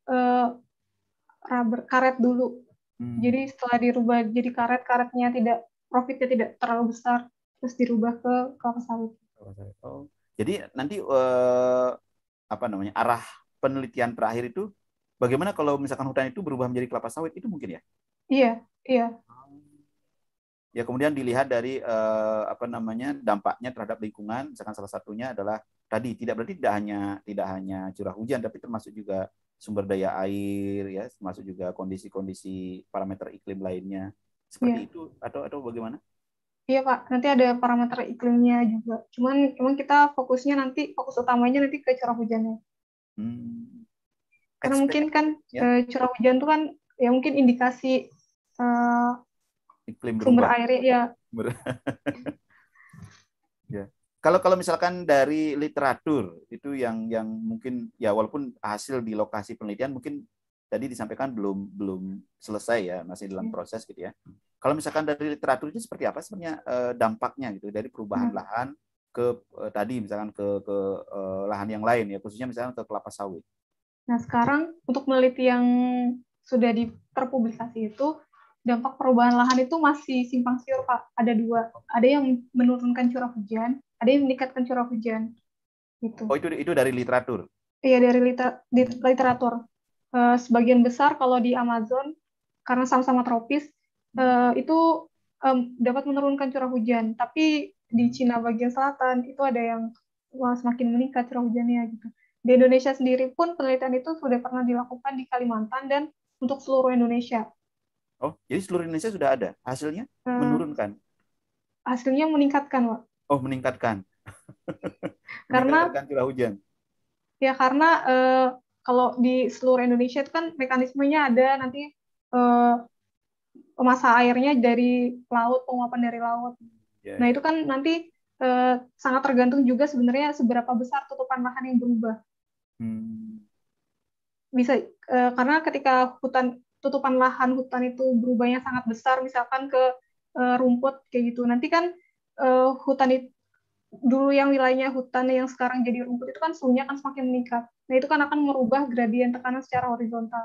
eh, rubber karet dulu. Jadi setelah dirubah jadi karetnya tidak profitnya tidak terlalu besar, terus dirubah ke kelapa sawit. Oh, jadi nanti apa namanya arah penelitian terakhir itu bagaimana kalau misalkan hutan itu berubah menjadi kelapa sawit itu mungkin ya? Iya, iya, Ya kemudian dilihat dari apa namanya dampaknya terhadap lingkungan, misalkan salah satunya adalah tadi berarti tidak hanya curah hujan tapi termasuk juga sumber daya air ya, termasuk juga kondisi-kondisi parameter iklim lainnya. iya. Seperti itu atau bagaimana? Iya Pak, nanti ada parameter iklimnya juga. Cuman emang kita fokus utamanya nanti ke curah hujannya. Hmm. Karena mungkin kan Ya, curah hujan itu kan ya mungkin indikasi eh, iklim sumber berubah. airnya ya. Ya. Kalau misalkan dari literatur itu yang mungkin ya walaupun hasil di lokasi penelitian mungkin tadi disampaikan belum belum selesai ya, masih dalam proses gitu ya. Kalau misalkan dari literatur itu seperti apa sebenarnya dampaknya gitu dari perubahan lahan ke tadi misalkan ke lahan yang lain ya, khususnya misalkan ke kelapa sawit. Nah sekarang untuk meneliti yang sudah terpublikasi itu dampak perubahan lahan itu masih simpang siur Pak. Ada dua, ada yang menurunkan curah hujan, ada yang meningkatkan curah hujan. Gitu. Oh itu dari literatur. Iya dari literatur. Sebagian besar kalau di Amazon karena sama-sama tropis itu dapat menurunkan curah hujan. Tapi di Cina bagian selatan itu ada yang semakin meningkat curah hujannya gitu. Di Indonesia sendiri pun penelitian itu sudah pernah dilakukan di Kalimantan dan untuk seluruh Indonesia. Oh, jadi seluruh Indonesia sudah ada hasilnya Eh, menurunkan. Hasilnya meningkatkan, Pak. Oh, meningkatkan. Karena Meningkatkan curah hujan. karena kalau di seluruh Indonesia itu kan mekanismenya ada nanti eh, masa airnya dari laut, penguapan dari laut. Ya, Nah, ya. itu kan nanti sangat tergantung juga sebenarnya seberapa besar tutupan lahan yang berubah. Bisa karena ketika tutupan lahan hutan itu berubahnya sangat besar, misalkan ke rumput kayak gitu. Nanti kan hutan itu dulu yang wilayahnya hutan yang sekarang jadi rumput itu kan suhunya kan semakin meningkat. Nah, itu kan akan merubah gradien tekanan secara horizontal.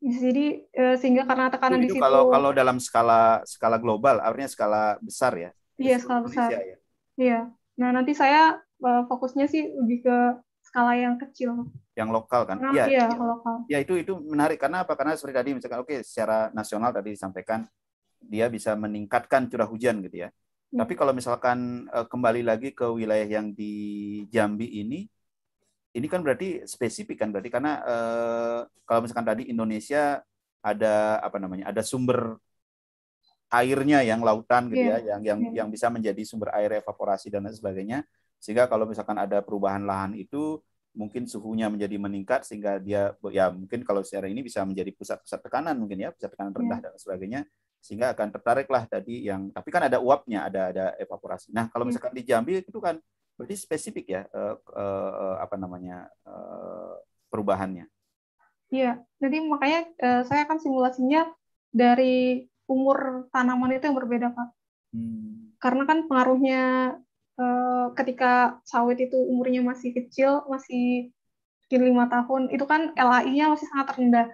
Jadi sehingga karena tekanan di Itu situ, kalau kalau dalam skala skala global, artinya skala besar ya, di iya seluruh skala besar. Indonesia ya. Iya. Nah, nanti saya fokusnya sih lebih ke skala yang kecil. Yang lokal kan. Karena Iya, iya iya. lokal. Ya itu menarik karena apa? Karena seperti tadi misalkan oke secara nasional tadi disampaikan dia bisa meningkatkan curah hujan gitu ya. Ya. Tapi kalau misalkan kembali lagi ke wilayah yang di Jambi ini kan berarti spesifik kan berarti karena kalau misalkan tadi Indonesia ada apa namanya? Ada sumber airnya yang lautan gitu ya, Iya. yang bisa menjadi sumber air evaporasi dan lain sebagainya. Sehingga kalau misalkan ada perubahan lahan itu mungkin suhunya menjadi meningkat sehingga dia ya mungkin kalau secara ini bisa menjadi pusat-pusat tekanan mungkin ya, pusat tekanan rendah dan sebagainya sehingga akan tertariklah tadi yang tapi kan ada uapnya, ada evaporasi. Nah, kalau misalkan di Jambi itu kan berarti spesifik ya apa namanya perubahannya. Iya, jadi makanya saya akan simulasinya dari umur tanaman itu yang berbeda, Pak. Karena kan pengaruhnya ketika sawit itu umurnya masih kecil, masih mungkin 5 tahun, itu kan LAI-nya masih sangat rendah.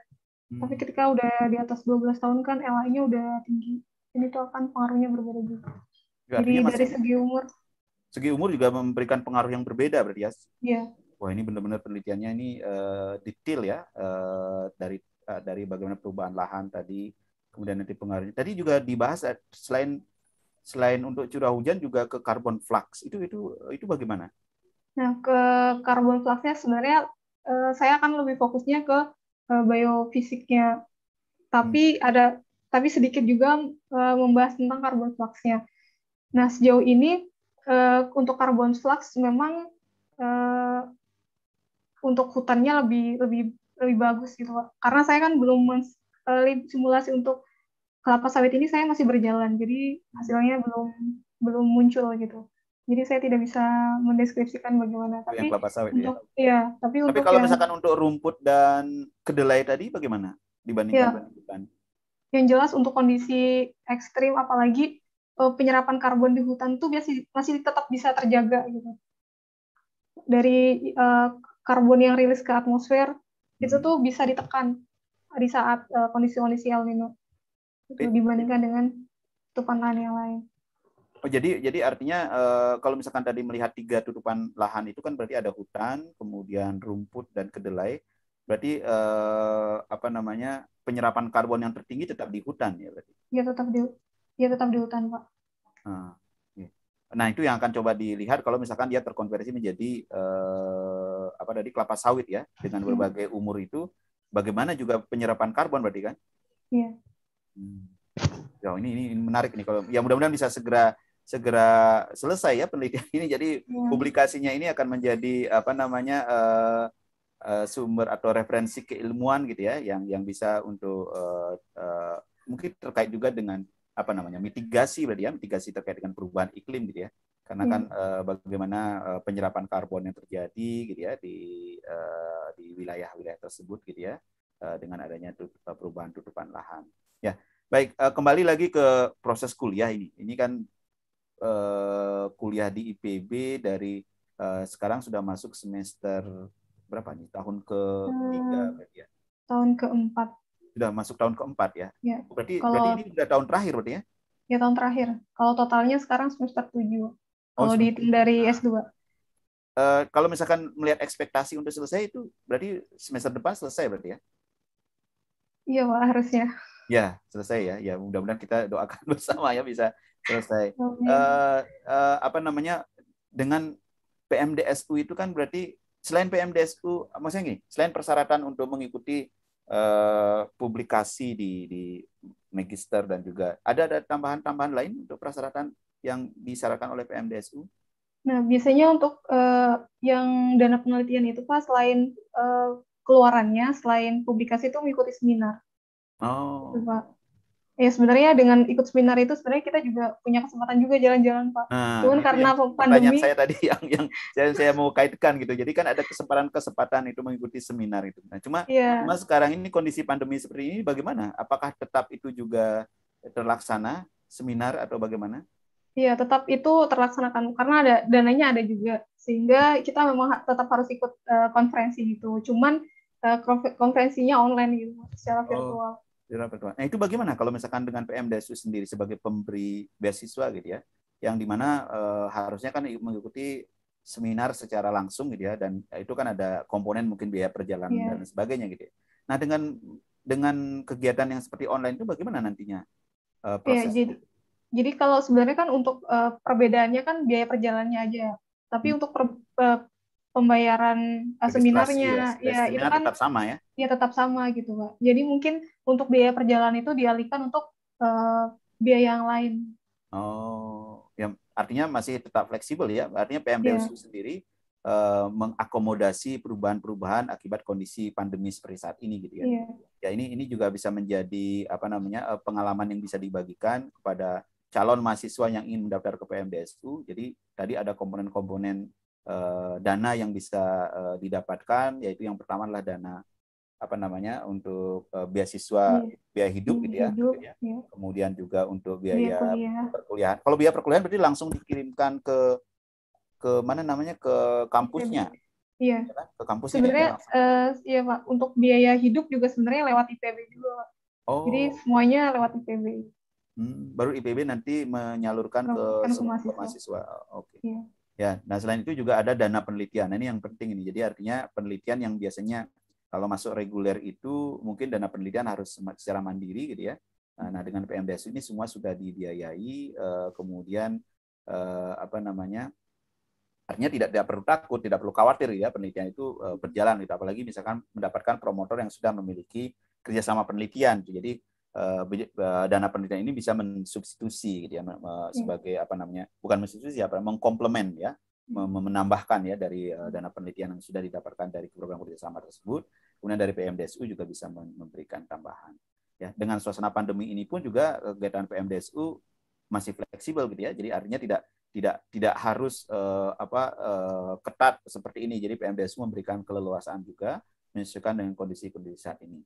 Tapi ketika udah di atas 12 tahun kan LAI-nya udah tinggi. Ini tuh akan pengaruhnya berbeda juga. Jadi Artinya dari masih segi umur juga memberikan pengaruh yang berbeda berarti ya. ya, Wah ini benar-benar penelitiannya ini detail ya dari bagaimana perubahan lahan tadi, kemudian nanti pengaruhnya. Tadi juga dibahas selain untuk curah hujan juga ke carbon flux itu bagaimana? nah ke carbon flux-nya sebenarnya saya akan lebih fokusnya ke biofisiknya. Tapi sedikit juga membahas tentang carbon flux-nya. Nah, sejauh ini untuk carbon flux memang untuk hutannya lebih bagus gitu, Pak. Karena saya kan belum simulasi untuk kelapa sawit ini, saya masih berjalan, jadi hasilnya belum muncul gitu. Jadi saya tidak bisa mendeskripsikan bagaimana. Yang Tapi kelapa sawit ya. untuk ya, tapi Tapi untuk kalau yang misalkan untuk rumput dan kedelai tadi bagaimana dibandingkan ya, hutan? yang jelas untuk kondisi ekstrim, apalagi penyerapan karbon di hutan tuh masih tetap bisa terjaga gitu. Dari karbon yang rilis ke atmosfer itu tuh bisa ditekan di saat kondisi-kondisi El Nino itu dibandingkan dengan tutupan lahan yang lain. Oh, jadi artinya kalau misalkan tadi melihat 3 tutupan lahan itu kan berarti ada hutan, kemudian rumput dan kedelai. Berarti apa namanya, penyerapan karbon yang tertinggi tetap di hutan ya berarti. Ya tetap di hutan, Pak. Nah, itu yang akan coba dilihat kalau misalkan dia terkonversi menjadi apa tadi, kelapa sawit ya, dengan berbagai umur itu, bagaimana juga penyerapan karbon berarti kan? Iya. Ya, ini menarik nih, kalau ya mudah-mudahan bisa segera selesai ya penelitian ini. Jadi publikasinya ini akan menjadi apa namanya, sumber atau referensi keilmuan gitu ya, yang bisa untuk mungkin terkait juga dengan apa namanya, mitigasi berarti ya, mitigasi terkait dengan perubahan iklim gitu ya. Karena kan bagaimana penyerapan karbon yang terjadi gitu ya di wilayah-wilayah tersebut gitu ya, dengan adanya perubahan tutupan lahan. Ya, baik, kembali lagi ke proses kuliah ini. Ini kan kuliah di IPB dari sekarang sudah masuk semester berapa nih? Tahun ketiga berarti ya? Tahun keempat. Sudah masuk tahun keempat ya? Ya. Berarti ini Kalau sudah tahun terakhir berarti ya? Ya tahun terakhir. Kalau totalnya sekarang semester 7. Oh, Kalau dihitung dari S2. Kalau misalkan melihat ekspektasi untuk selesai itu berarti semester depan selesai berarti ya? Iya, Pak, harusnya. Ya, selesai ya. Ya, mudah-mudahan kita doakan bersama ya bisa selesai. Apa namanya, dengan PMDSU itu kan berarti selain PMDSU, maksudnya gini, selain persyaratan untuk mengikuti publikasi di Magister dan juga ada tambahan-tambahan lain untuk persyaratan yang disyaratkan oleh PMDSU? Nah, biasanya untuk yang dana penelitian itu, Pak, selain keluarannya, selain publikasi itu mengikuti seminar. Oh. Gitu, Pak. Ya, sebenarnya dengan ikut seminar itu sebenarnya kita juga punya kesempatan juga jalan-jalan, Pak. Nah, Cuman itu karena yang pertanyaan pandemi, saya tadi yang saya mau kaitkan gitu. Jadi kan ada kesempatan itu mengikuti seminar itu. Nah, cuma sekarang ini kondisi pandemi seperti ini bagaimana? Apakah tetap itu juga terlaksana seminar atau bagaimana? ya tetap itu terlaksanakan karena dananya ada juga, sehingga kita memang tetap harus ikut konferensi gitu. Cuman konferensinya online gitu, secara virtual. Nah, itu bagaimana kalau misalkan dengan PMDSU sendiri sebagai pemberi beasiswa gitu ya, yang dimana harusnya kan mengikuti seminar secara langsung gitu ya, dan itu kan ada komponen mungkin biaya perjalanan dan sebagainya gitu ya. Nah, dengan kegiatan yang seperti online itu bagaimana nantinya prosesnya? Jadi kalau sebenarnya kan untuk perbedaannya kan biaya perjalanannya aja, tapi untuk pembayaran seminarnya ya itu kan tetap sama ya? Ya tetap sama gitu, Pak. Jadi mungkin untuk biaya perjalanan itu dialihkan untuk biaya yang lain. Oh, ya artinya masih tetap fleksibel ya. Artinya PMDSU sendiri mengakomodasi perubahan-perubahan akibat kondisi pandemi seperti saat ini gitu ya. Ya, ini juga bisa menjadi apa namanya, pengalaman yang bisa dibagikan kepada calon mahasiswa yang ingin mendaftar ke PMDSU. Jadi tadi ada komponen-komponen dana yang bisa didapatkan, yaitu yang pertama adalah dana apa namanya, untuk beasiswa biaya hidup gitu ya. Kemudian juga untuk biaya perkuliahan. Kalau biaya perkuliahan berarti langsung dikirimkan ke mana namanya, ke kampusnya. Iya. Ya kan? Ke kampusnya sebenarnya ya Pak, untuk biaya hidup juga sebenarnya lewat IPB juga, Pak. Jadi semuanya lewat IPB. Baru IPB nanti menyalurkan ke mahasiswa. Oke. Ya, nah selain itu juga ada dana penelitian. Nah, ini yang penting ini. Jadi artinya penelitian yang biasanya kalau masuk reguler itu mungkin dana penelitian harus secara mandiri gitu ya. Nah, dengan PMDSU ini semua sudah dibiayai, kemudian apa namanya, artinya tidak perlu takut, tidak perlu khawatir ya, penelitian itu berjalan gitu. Apalagi misalkan mendapatkan promotor yang sudah memiliki kerjasama penelitian. Jadi dana penelitian ini bisa mensubstitusi gitu ya, sebagai apa namanya, bukan mensubstitusi, mengkomplement ya, menambahkan ya dari dana penelitian yang sudah didapatkan dari program kerjasama tersebut. Kemudian dari PMDSU juga bisa memberikan tambahan. Ya, dengan suasana pandemi ini pun juga kegiatan PMDSU masih fleksibel gitu ya. Jadi artinya tidak harus ketat seperti ini. Jadi PMDSU memberikan keleluasaan juga menyesuaikan dengan kondisi-kondisi saat ini.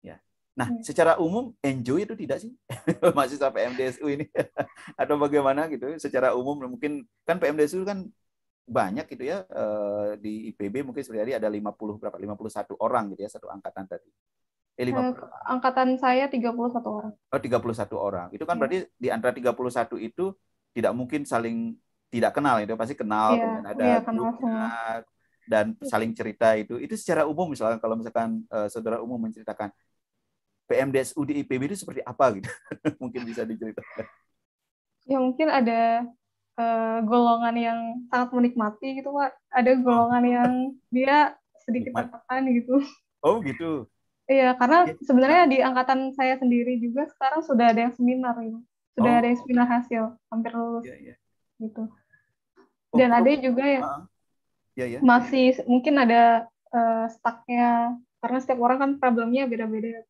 Ya. Nah, secara umum enjoy itu tidak sih mahasiswa PMDSU ini atau bagaimana gitu? Secara umum mungkin kan PMDSU kan banyak gitu ya, di IPB mungkin seperti tadi ada 51 orang gitu ya, satu angkatan tadi. 50. Angkatan saya 31 orang. Oh, 31 orang. Itu kan berarti di antara 31 itu tidak mungkin saling tidak kenal, itu pasti kenal, kemudian ada grupnya dan saling cerita itu. Itu secara umum misalkan kalau misalkan saudara umum menceritakan PMDSU di IPB itu seperti apa gitu. Mungkin bisa diceritakan. Ya mungkin ada golongan yang sangat menikmati gitu Pak. Ada golongan yang dia sedikit tertekan gitu. Oh gitu. Iya, karena sebenarnya di angkatan saya sendiri juga sekarang sudah ada yang seminar gitu. Sudah ada yang seminar hasil, hampir lulus. Gitu. Dan ada juga yang masih mungkin ada stuck-nya, karena setiap orang kan problemnya beda-beda.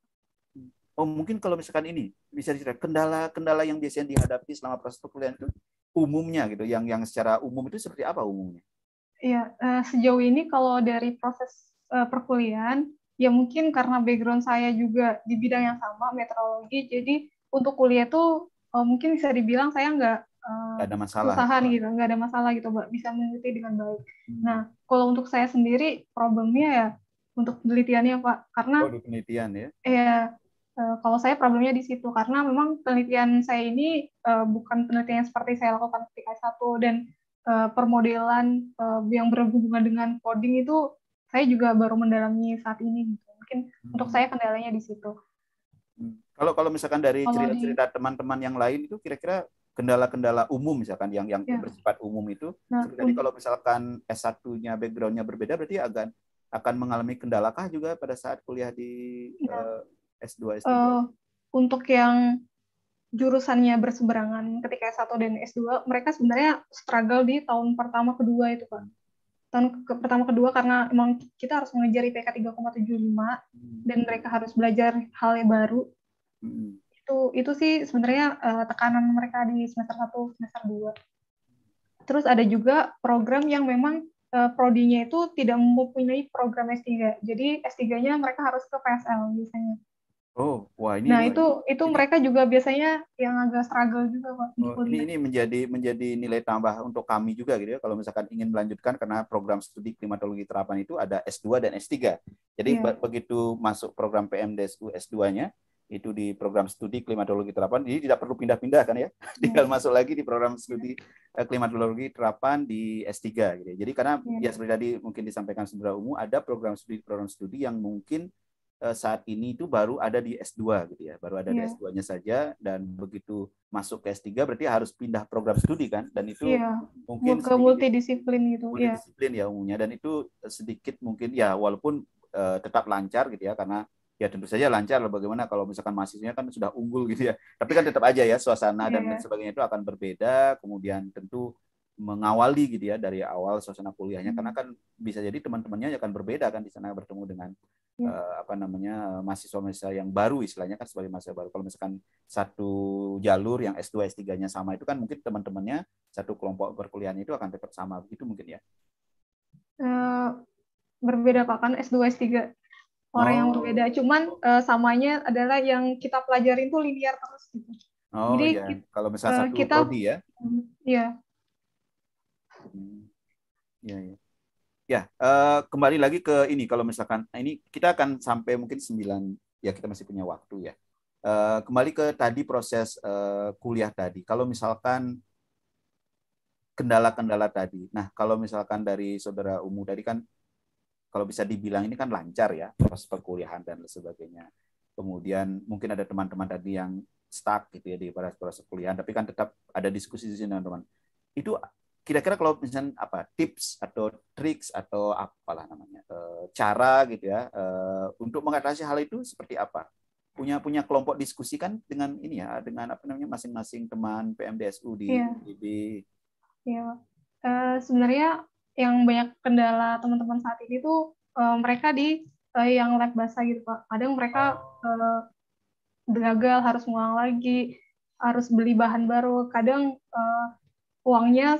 Oh, mungkin kalau misalkan ini bisa diceritain kendala-kendala yang biasanya dihadapi selama proses perkuliahan itu umumnya gitu, yang secara umum itu seperti apa umumnya? Iya, sejauh ini kalau dari proses perkuliahan, ya mungkin karena background saya juga di bidang yang sama, meteorologi, jadi untuk kuliah tuh mungkin bisa dibilang saya nggak ada masalah. Kesusahan gitu, nggak ada masalah gitu, Mbak, bisa mengikuti dengan baik. Nah, kalau untuk saya sendiri problemnya ya untuk penelitiannya, Pak, karena penelitian ya. Iya, kalau saya problemnya di situ karena memang penelitian saya ini bukan penelitian seperti saya lakukan ketika S1 dan permodelan yang berhubungan dengan coding itu saya juga baru mendalami saat ini gitu. Mungkin untuk saya kendalanya di situ. Kalau misalkan dari cerita-cerita teman-teman yang lain itu kira-kira kendala-kendala umum misalkan yang bersifat umum itu, seperti kalau misalkan S1-nya background-nya berbeda berarti akan mengalami kendalakah juga pada saat kuliah di S2, S3? Untuk yang jurusannya berseberangan ketika S1 dan S2, mereka sebenarnya struggle di tahun pertama kedua itu, Pak. Tahun pertama kedua karena emang kita harus mengejar IPK 3,75 dan mereka harus belajar hal yang baru. Itu sih sebenarnya tekanan mereka di semester 1, semester 2. Terus ada juga program yang memang prodinya itu tidak mempunyai program S3. Jadi S3-nya mereka harus ke PSL biasanya. Oh, wah ini. Nah, itu mereka juga biasanya yang agak struggle juga, Pak. Ini menjadi nilai tambah untuk kami juga gitu ya. Kalau misalkan ingin melanjutkan karena program studi klimatologi terapan itu ada S2 dan S3. Jadi begitu masuk program PMDSU S2-nya itu di program studi klimatologi terapan, jadi tidak perlu pindah-pindah kan ya. Tinggal masuk lagi di program studi klimatologi terapan di S3 gitu. Jadi karena ya seperti tadi mungkin disampaikan saudara umum, ada program studi yang mungkin saat ini itu baru ada di S2 gitu ya, baru ada di S2-nya saja, dan begitu masuk ke S3 berarti harus pindah program studi kan, dan itu mungkin ke multidisiplin gitu. Multidisiplin ya umumnya, dan itu sedikit mungkin ya walaupun tetap lancar gitu ya, karena ya tentu saja lancar loh, bagaimana kalau misalkan mahasiswanya kan sudah unggul gitu ya, tapi kan tetap aja ya suasana dan sebagainya itu akan berbeda, kemudian tentu mengawali gitu ya dari awal suasana kuliahnya, karena kan bisa jadi teman-temannya akan berbeda kan di sana bertemu dengan mahasiswa-mahasiswa yang baru, istilahnya kan sebagai mahasiswa baru. Kalau misalkan satu jalur yang S2 S3-nya sama itu kan mungkin teman-temannya satu kelompok perkuliahan itu akan tetap sama begitu mungkin ya. Berbeda Pak, kan S2 S3 orang yang berbeda. Cuman samanya adalah yang kita pelajari itu linear terus gitu. Jadi ya. Kalau misalnya satu prodi ya. Iya. Ya. Ya, kembali lagi ke ini, kalau misalkan ini kita akan sampai mungkin 9, ya kita masih punya waktu ya. Kembali ke tadi proses kuliah tadi. Kalau misalkan kendala-kendala tadi. Nah, kalau misalkan dari saudara Umu tadi kan kalau bisa dibilang ini kan lancar ya proses perkuliahan dan sebagainya. Kemudian mungkin ada teman-teman tadi yang stuck gitu ya di proses perkuliahan, tapi kan tetap ada diskusi di sini teman-teman. Itu kira-kira kalau misalnya apa tips atau triks atau apalah namanya cara gitu ya untuk mengatasi hal itu seperti apa punya kelompok diskusi kan dengan ini ya, dengan apa namanya masing-masing teman PMDSU di Iya, IPB. iya. Sebenarnya yang banyak kendala teman-teman saat ini tuh mereka di yang lab bahasa gitu Pak. Kadang mereka gagal, harus ngulang lagi, harus beli bahan baru. Kadang uangnya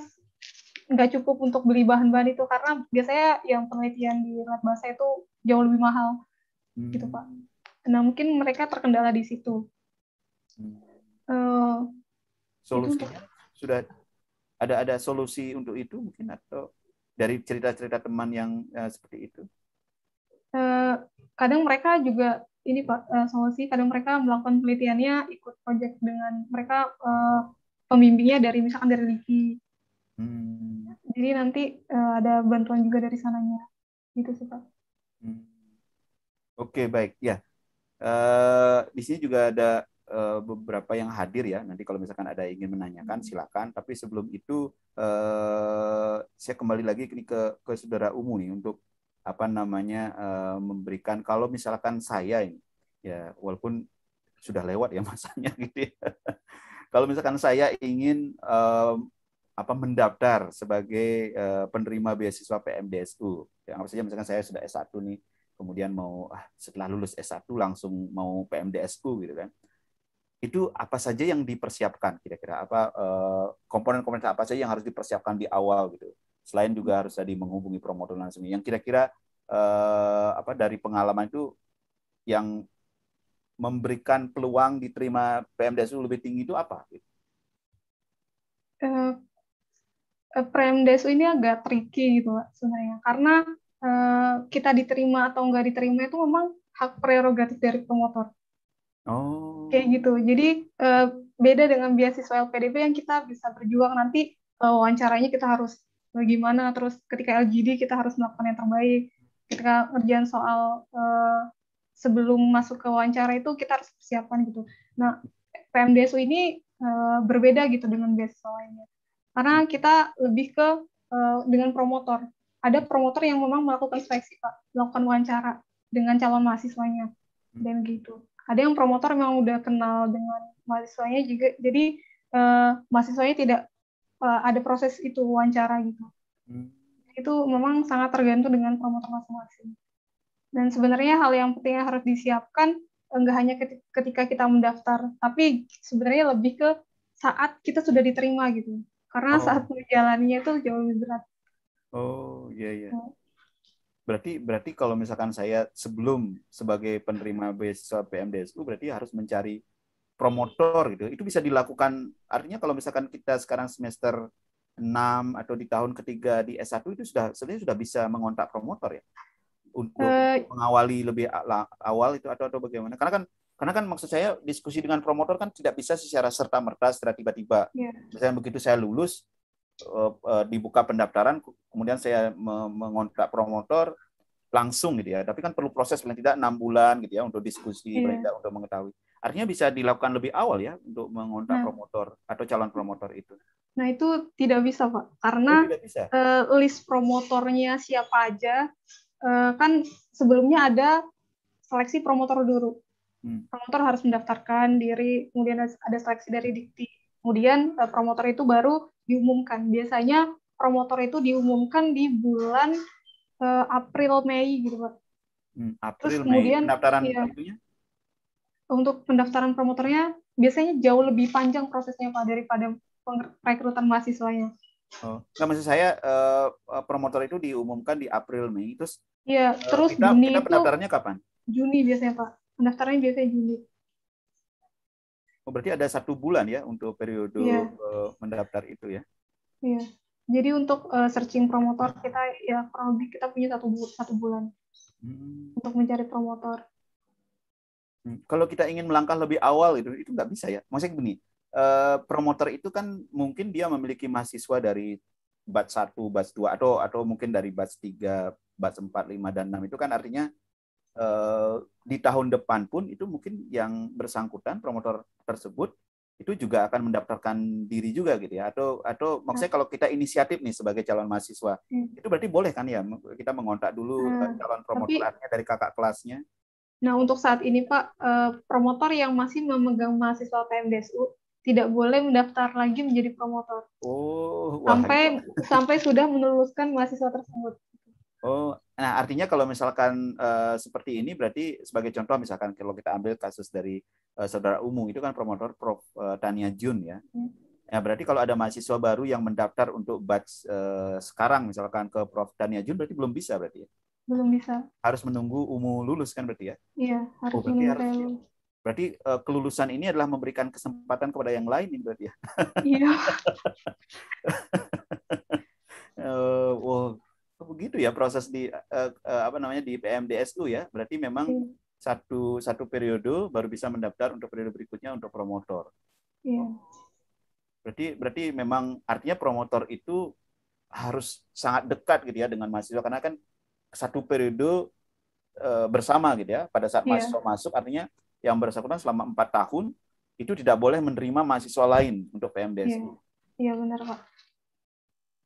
nggak cukup untuk beli bahan-bahan itu karena biasanya yang penelitian di lab bahasa itu jauh lebih mahal gitu Pak. Nah mungkin mereka terkendala di situ. Itu untuk Solusinya sudah ada solusi untuk itu mungkin, atau dari cerita-cerita teman yang seperti itu? kadang mereka juga ini Pak, solusi kadang mereka melakukan penelitiannya ikut project dengan mereka pembimbingnya dari misalkan dari LIPI. Jadi nanti ada bantuan juga dari sananya gitu sih Pak. Oke, baik ya. Di sini juga ada beberapa yang hadir ya. Nanti kalau misalkan ada yang ingin menanyakan silakan. Tapi sebelum itu saya kembali lagi ke saudara Umu nih untuk apa namanya memberikan, kalau misalkan saya ini ya walaupun sudah lewat ya masanya gitu ya. Kalau misalkan saya ingin apa mendaftar sebagai penerima beasiswa PMDSU, yang apa saja misalkan saya sudah S1 nih, kemudian mau setelah lulus S1 langsung mau PMDSU gitu kan. Itu apa saja yang dipersiapkan kira-kira, apa komponen-komponen apa saja yang harus dipersiapkan di awal gitu. Selain juga harus tadi menghubungi promotor dan sebagainya. Yang kira-kira apa dari pengalaman itu yang memberikan peluang diterima PMDSU lebih tinggi itu apa? Uh, PMDSU ini agak tricky gitu Pak sebenarnya karena kita diterima atau nggak diterima itu memang hak prerogatif dari promotor. Kayak gitu. Jadi beda dengan beasiswa LPDP yang kita bisa berjuang nanti wawancaranya kita harus bagaimana, terus ketika LGD kita harus melakukan yang terbaik. Ketika ngerjain soal sebelum masuk ke wawancara itu kita harus persiapan gitu. Nah, PMDSU ini berbeda gitu dengan beasiswa lainnya. Karena kita lebih ke dengan promotor. Ada promotor yang memang melakukan seleksi, Pak, melakukan wawancara dengan calon mahasiswanya dan gitu. Ada yang promotor memang udah kenal dengan mahasiswanya juga, jadi mahasiswanya tidak ada proses itu wawancara gitu. Itu memang sangat tergantung dengan promotor masing-masing. Dan sebenarnya hal yang penting yang harus disiapkan enggak hanya ketika kita mendaftar, tapi sebenarnya lebih ke saat kita sudah diterima gitu. Karena saat menjalaninya itu jauh lebih berat. Oh, iya iya. Berarti kalau misalkan saya sebelum sebagai penerima beasiswa PMDSU berarti harus mencari promotor gitu. Itu bisa dilakukan, artinya kalau misalkan kita sekarang semester 6 atau di tahun ketiga di S1 itu sebenarnya sudah bisa mengontak promotor ya untuk mengawali lebih awal itu, atau bagaimana? Karena kan maksud saya diskusi dengan promotor kan tidak bisa secara serta-merta, secara tiba-tiba. Misalnya begitu saya lulus dibuka pendaftaran, kemudian saya mengontak promotor langsung gitu ya. Tapi kan perlu proses paling tidak 6 bulan gitu ya untuk diskusi, paling tidak untuk mengetahui. Artinya bisa dilakukan lebih awal ya untuk mengontak promotor atau calon promotor itu. Nah itu tidak bisa Pak, karena tidak bisa. List promotornya siapa aja kan sebelumnya ada seleksi promotor dulu. Promotor harus mendaftarkan diri, kemudian ada seleksi dari Dikti. Kemudian promotor itu baru diumumkan. Biasanya promotor itu diumumkan di bulan April Mei gitu Pak. April Mei pendaftaran itunya? Untuk pendaftaran promotornya biasanya jauh lebih panjang prosesnya Pak daripada perekrutan mahasiswanya. Nggak, maksud saya promotor itu diumumkan di April Mei, terus terus kita Juni pendaftarannya kapan? Juni biasanya Pak. Pendaftarannya biasanya Juni. Berarti ada 1 bulan ya untuk periode mendaftar itu ya? Iya. Jadi untuk searching promotor kita ya kurang lebih kita punya satu bulan untuk mencari promotor. Kalau kita ingin melangkah lebih awal itu nggak bisa ya? Maksudnya begini, promotor itu kan mungkin dia memiliki mahasiswa dari batch 1, batch 2, atau mungkin dari batch 3, batch 4, 5, dan 6. Itu kan artinya di tahun depan pun itu mungkin yang bersangkutan promotor tersebut itu juga akan mendaftarkan diri juga gitu ya, atau maksudnya kalau kita inisiatif nih sebagai calon mahasiswa itu berarti boleh kan ya kita mengontak dulu calon promotor, artinya dari kakak kelasnya. Nah, untuk saat ini Pak, promotor yang masih memegang mahasiswa PMDSU tidak boleh mendaftar lagi menjadi promotor Oh, wah sampai itu. sampai sudah meluluskan mahasiswa tersebut. Oh, nah artinya kalau misalkan seperti ini berarti sebagai contoh misalkan kalau kita ambil kasus dari saudara Umu itu kan promotor Prof Tania Jun ya. Hmm. Ya berarti kalau ada mahasiswa baru yang mendaftar untuk batch sekarang misalkan ke Prof Tania Jun berarti belum bisa berarti ya. Belum bisa. Harus menunggu Umu lulus kan berarti ya. Iya, Oh harus berarti menunggu harus saya lulus. berarti kelulusan ini adalah memberikan kesempatan kepada yang lain ini berarti ya. Iya, Oh, begitu ya proses di apa namanya di PMDSU ya. Berarti memang iya, satu satu periode baru bisa mendaftar untuk periode berikutnya untuk promotor. iya, Berarti berarti memang artinya promotor itu harus sangat dekat gitu ya dengan mahasiswa karena kan satu periode bersama gitu ya. Pada saat iya, mahasiswa masuk artinya yang bersangkutan selama 4 tahun itu tidak boleh menerima mahasiswa lain untuk iya, PMDSU. iya benar Pak.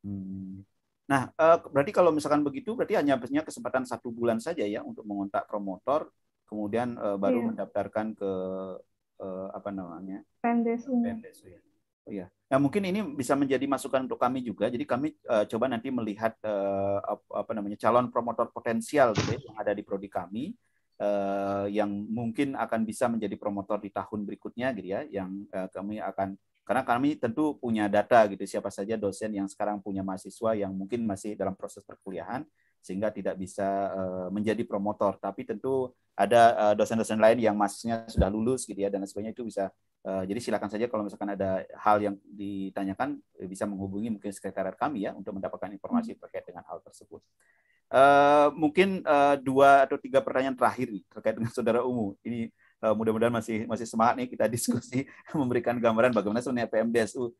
Hmm. Nah, berarti kalau misalkan begitu, berarti hanya punya kesempatan 1 bulan saja ya untuk mengontak promotor, kemudian baru Iya, mendaftarkan ke apa namanya PMDSU-nya. PMDSU ya. Oh iya. Nah, mungkin ini bisa menjadi masukan untuk kami juga. Jadi kami coba nanti melihat apa namanya calon promotor potensial gitu ya yang ada di prodi kami yang mungkin akan bisa menjadi promotor di tahun berikutnya gitu ya, yang kami akan karena kami tentu punya data gitu siapa saja dosen yang sekarang punya mahasiswa yang mungkin masih dalam proses perkuliahan sehingga tidak bisa menjadi promotor. Tapi tentu ada dosen-dosen lain yang mahasiswanya sudah lulus gitu ya dan sebagainya itu bisa. Jadi silakan saja kalau misalkan ada hal yang ditanyakan bisa menghubungi mungkin sekretariat kami ya untuk mendapatkan informasi terkait dengan hal tersebut. Mungkin 2 atau 3 pertanyaan terakhir nih terkait dengan saudara Umu. Ini mudah-mudahan masih masih semangat nih kita diskusi memberikan gambaran bagaimana sebenarnya PMDSU.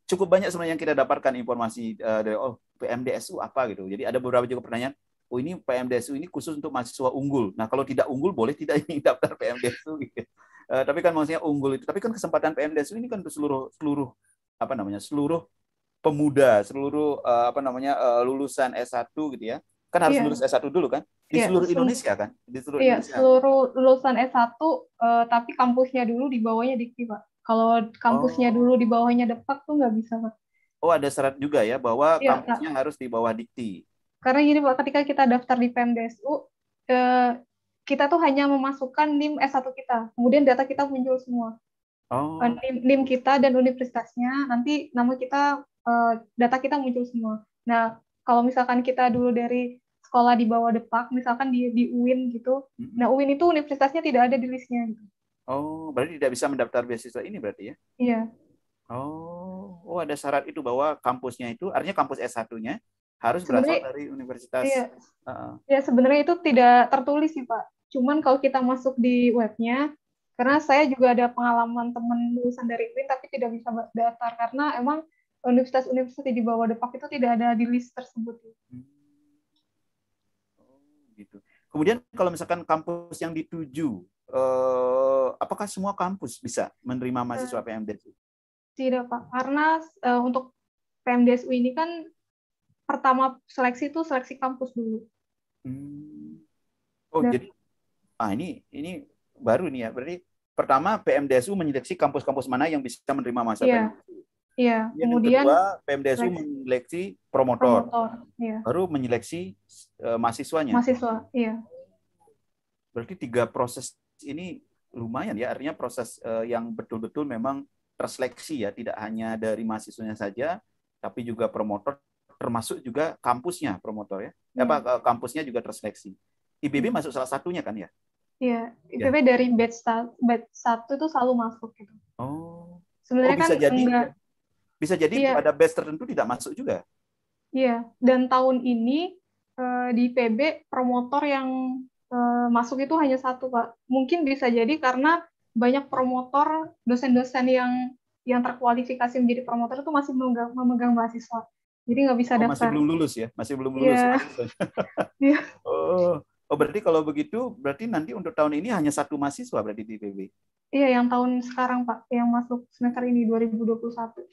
Cukup banyak sebenarnya yang kita dapatkan informasi dari PMDSU apa gitu. Jadi ada beberapa juga pertanyaan. Oh ini PMDSU ini khusus untuk mahasiswa unggul. Nah kalau tidak unggul boleh tidak ini daftar PMDSU gitu. Tapi kan maksudnya unggul itu. Tapi kan kesempatan PMDSU ini kan untuk seluruh seluruh apa namanya seluruh pemuda, seluruh apa namanya lulusan S1 gitu ya. Kan harus lulus Iya, S1 dulu kan? Di iya, seluruh Indonesia kan? Di seluruh iya, Indonesia. seluruh lulusan S1, tapi kampusnya dulu di bawahnya Dikti, Pak. Kalau kampusnya Oh, dulu di bawahnya Depak tuh nggak bisa, Pak. oh ada syarat juga ya bahwa Iya, Kak. kampusnya harus di bawah Dikti. Karena gini, Pak, ketika kita daftar di PMDSU, kita tuh hanya memasukkan NIM S1 kita. Kemudian data kita muncul semua. Oh, NIM kita dan universitasnya, nanti nama kita, data kita muncul semua. Nah, kalau misalkan kita dulu dari sekolah di bawah Depak, misalkan di UIN gitu, nah UIN itu universitasnya tidak ada di listnya. Gitu. oh, berarti tidak bisa mendaftar beasiswa ini berarti ya? Iya, Oh, oh ada syarat itu bahwa kampusnya itu, artinya kampus S1-nya harus berasal sebenarnya dari iya, universitas. Uh, ya sebenarnya itu tidak tertulis sih Pak. Cuman kalau kita masuk di webnya, karena saya juga ada pengalaman teman lulusan dari UIN tapi tidak bisa daftar karena emang universitas-universitas di bawah Depak itu tidak ada di list tersebut. gitu. Kemudian kalau misalkan kampus yang dituju, apakah semua kampus bisa menerima mahasiswa Eh, PMDSU? Tidak Pak, karena untuk PMDSU ini kan pertama seleksi itu seleksi kampus dulu. Hmm. Oh Dan jadi, ini baru nih ya. Berarti pertama PMDSU menyeleksi kampus-kampus mana yang bisa menerima mahasiswa iya, PMDSU. iya. Kemudian yang Kemudian kedua PMDSU seleksi menyeleksi promotor, promotor, iya. baru menyeleksi mahasiswanya. Mahasiswa, iya. Berarti 3 proses ini lumayan ya, artinya proses yang betul-betul memang terseleksi ya, tidak hanya dari mahasiswanya saja, tapi juga promotor, termasuk juga kampusnya promotor ya. Iya. Kampusnya juga terseleksi. IPB Iya. masuk salah satunya kan ya? Iya, Ya. IPB dari batch 1 itu selalu masuk gitu. Oh. Oh Sebenarnya kan enggak, bisa jadi iya, pada batch tertentu tidak masuk juga. iya. Dan tahun ini di IPB promotor yang masuk itu hanya satu, Pak. Mungkin bisa jadi karena banyak promotor, dosen-dosen yang terkualifikasi menjadi promotor itu masih memegang mahasiswa. Jadi nggak bisa Oh, masih daftar. belum lulus ya, masih belum lulus Iya, mahasiswanya. iya, Oh, oh berarti kalau begitu, berarti nanti untuk tahun ini hanya 1 mahasiswa berarti di IPB. iya yang tahun sekarang, Pak, yang masuk semester ini 2021.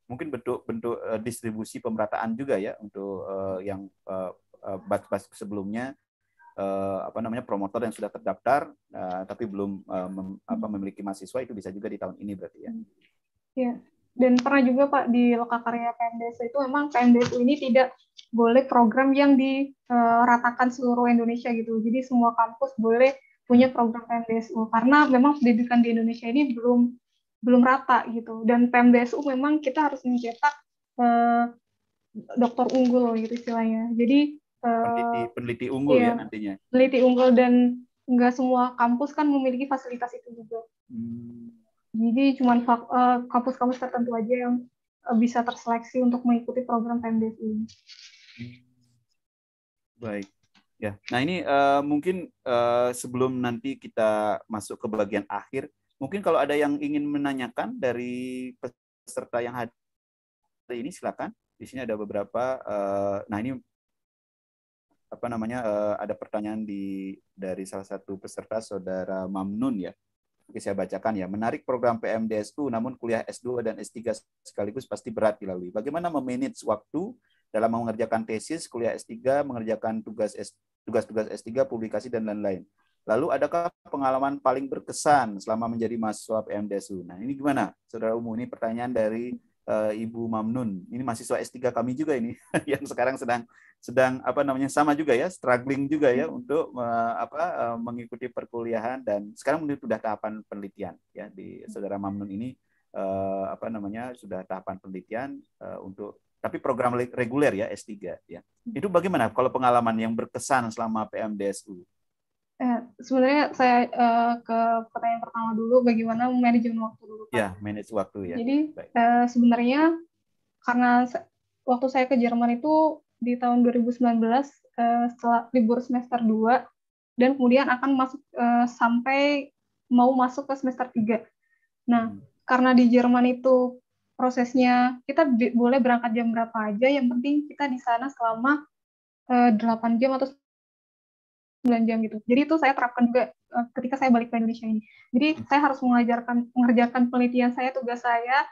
Mungkin bentuk-bentuk distribusi pemerataan juga ya untuk yang batch-batch sebelumnya apa namanya promotor yang sudah terdaftar tapi belum memiliki mahasiswa, itu bisa juga di tahun ini berarti ya. Ya, dan pernah juga Pak di Lokakarya PMDSU itu memang PMDSU ini tidak boleh program yang diratakan seluruh Indonesia gitu. Jadi semua kampus boleh punya program PMDSU karena memang pendidikan di Indonesia ini belum rata gitu. Dan PMDSU memang kita harus mencetak dokter unggul gitu istilahnya. Jadi peneliti unggul ya nantinya. Peneliti unggul, dan nggak semua kampus kan memiliki fasilitas itu juga. Jadi cuma kampus-kampus tertentu aja yang bisa terseleksi untuk mengikuti program PMDSU ini. Baik. Ya. Nah ini mungkin sebelum nanti kita masuk ke bagian akhir, mungkin kalau ada yang ingin menanyakan dari peserta yang hadir ini, silakan. Di sini ada beberapa. Nah ini apa namanya ada pertanyaan dari salah satu peserta, Saudara Mamnun ya. Oke, saya bacakan ya. Menarik program PMDSU, namun kuliah S2 dan S3 sekaligus pasti berat dilalui. Bagaimana memanage waktu dalam mengerjakan tesis, kuliah S3, mengerjakan tugas-tugas S3, publikasi, dan lain-lain. Lalu, adakah pengalaman paling berkesan selama menjadi mahasiswa PMDSU? Nah, ini gimana, Saudara Umu? Ini pertanyaan dari Ibu Mamnun. Ini mahasiswa S3 kami juga ini, yang sekarang sedang apa namanya sama juga ya, struggling juga ya untuk mengikuti perkuliahan, dan sekarang sudah tahapan penelitian ya. Di Saudara Mamnun ini apa namanya sudah tahapan penelitian untuk, tapi program reguler ya, S3 ya. Itu bagaimana kalau pengalaman yang berkesan selama PMDSU? Sebenarnya saya ke pertanyaan pertama dulu, bagaimana manajemen waktu dulu Pak. Ya, manage waktu ya. Jadi sebenarnya karena waktu saya ke Jerman itu di tahun 2019 setelah libur semester 2 dan kemudian akan masuk sampai mau masuk ke semester 3. Nah, karena di Jerman itu prosesnya kita boleh berangkat jam berapa aja, yang penting kita di sana selama 8 jam atau 9 jam gitu. Jadi itu saya terapkan juga ketika saya balik ke Indonesia ini. Jadi saya harus mengerjakan penelitian saya, tugas saya.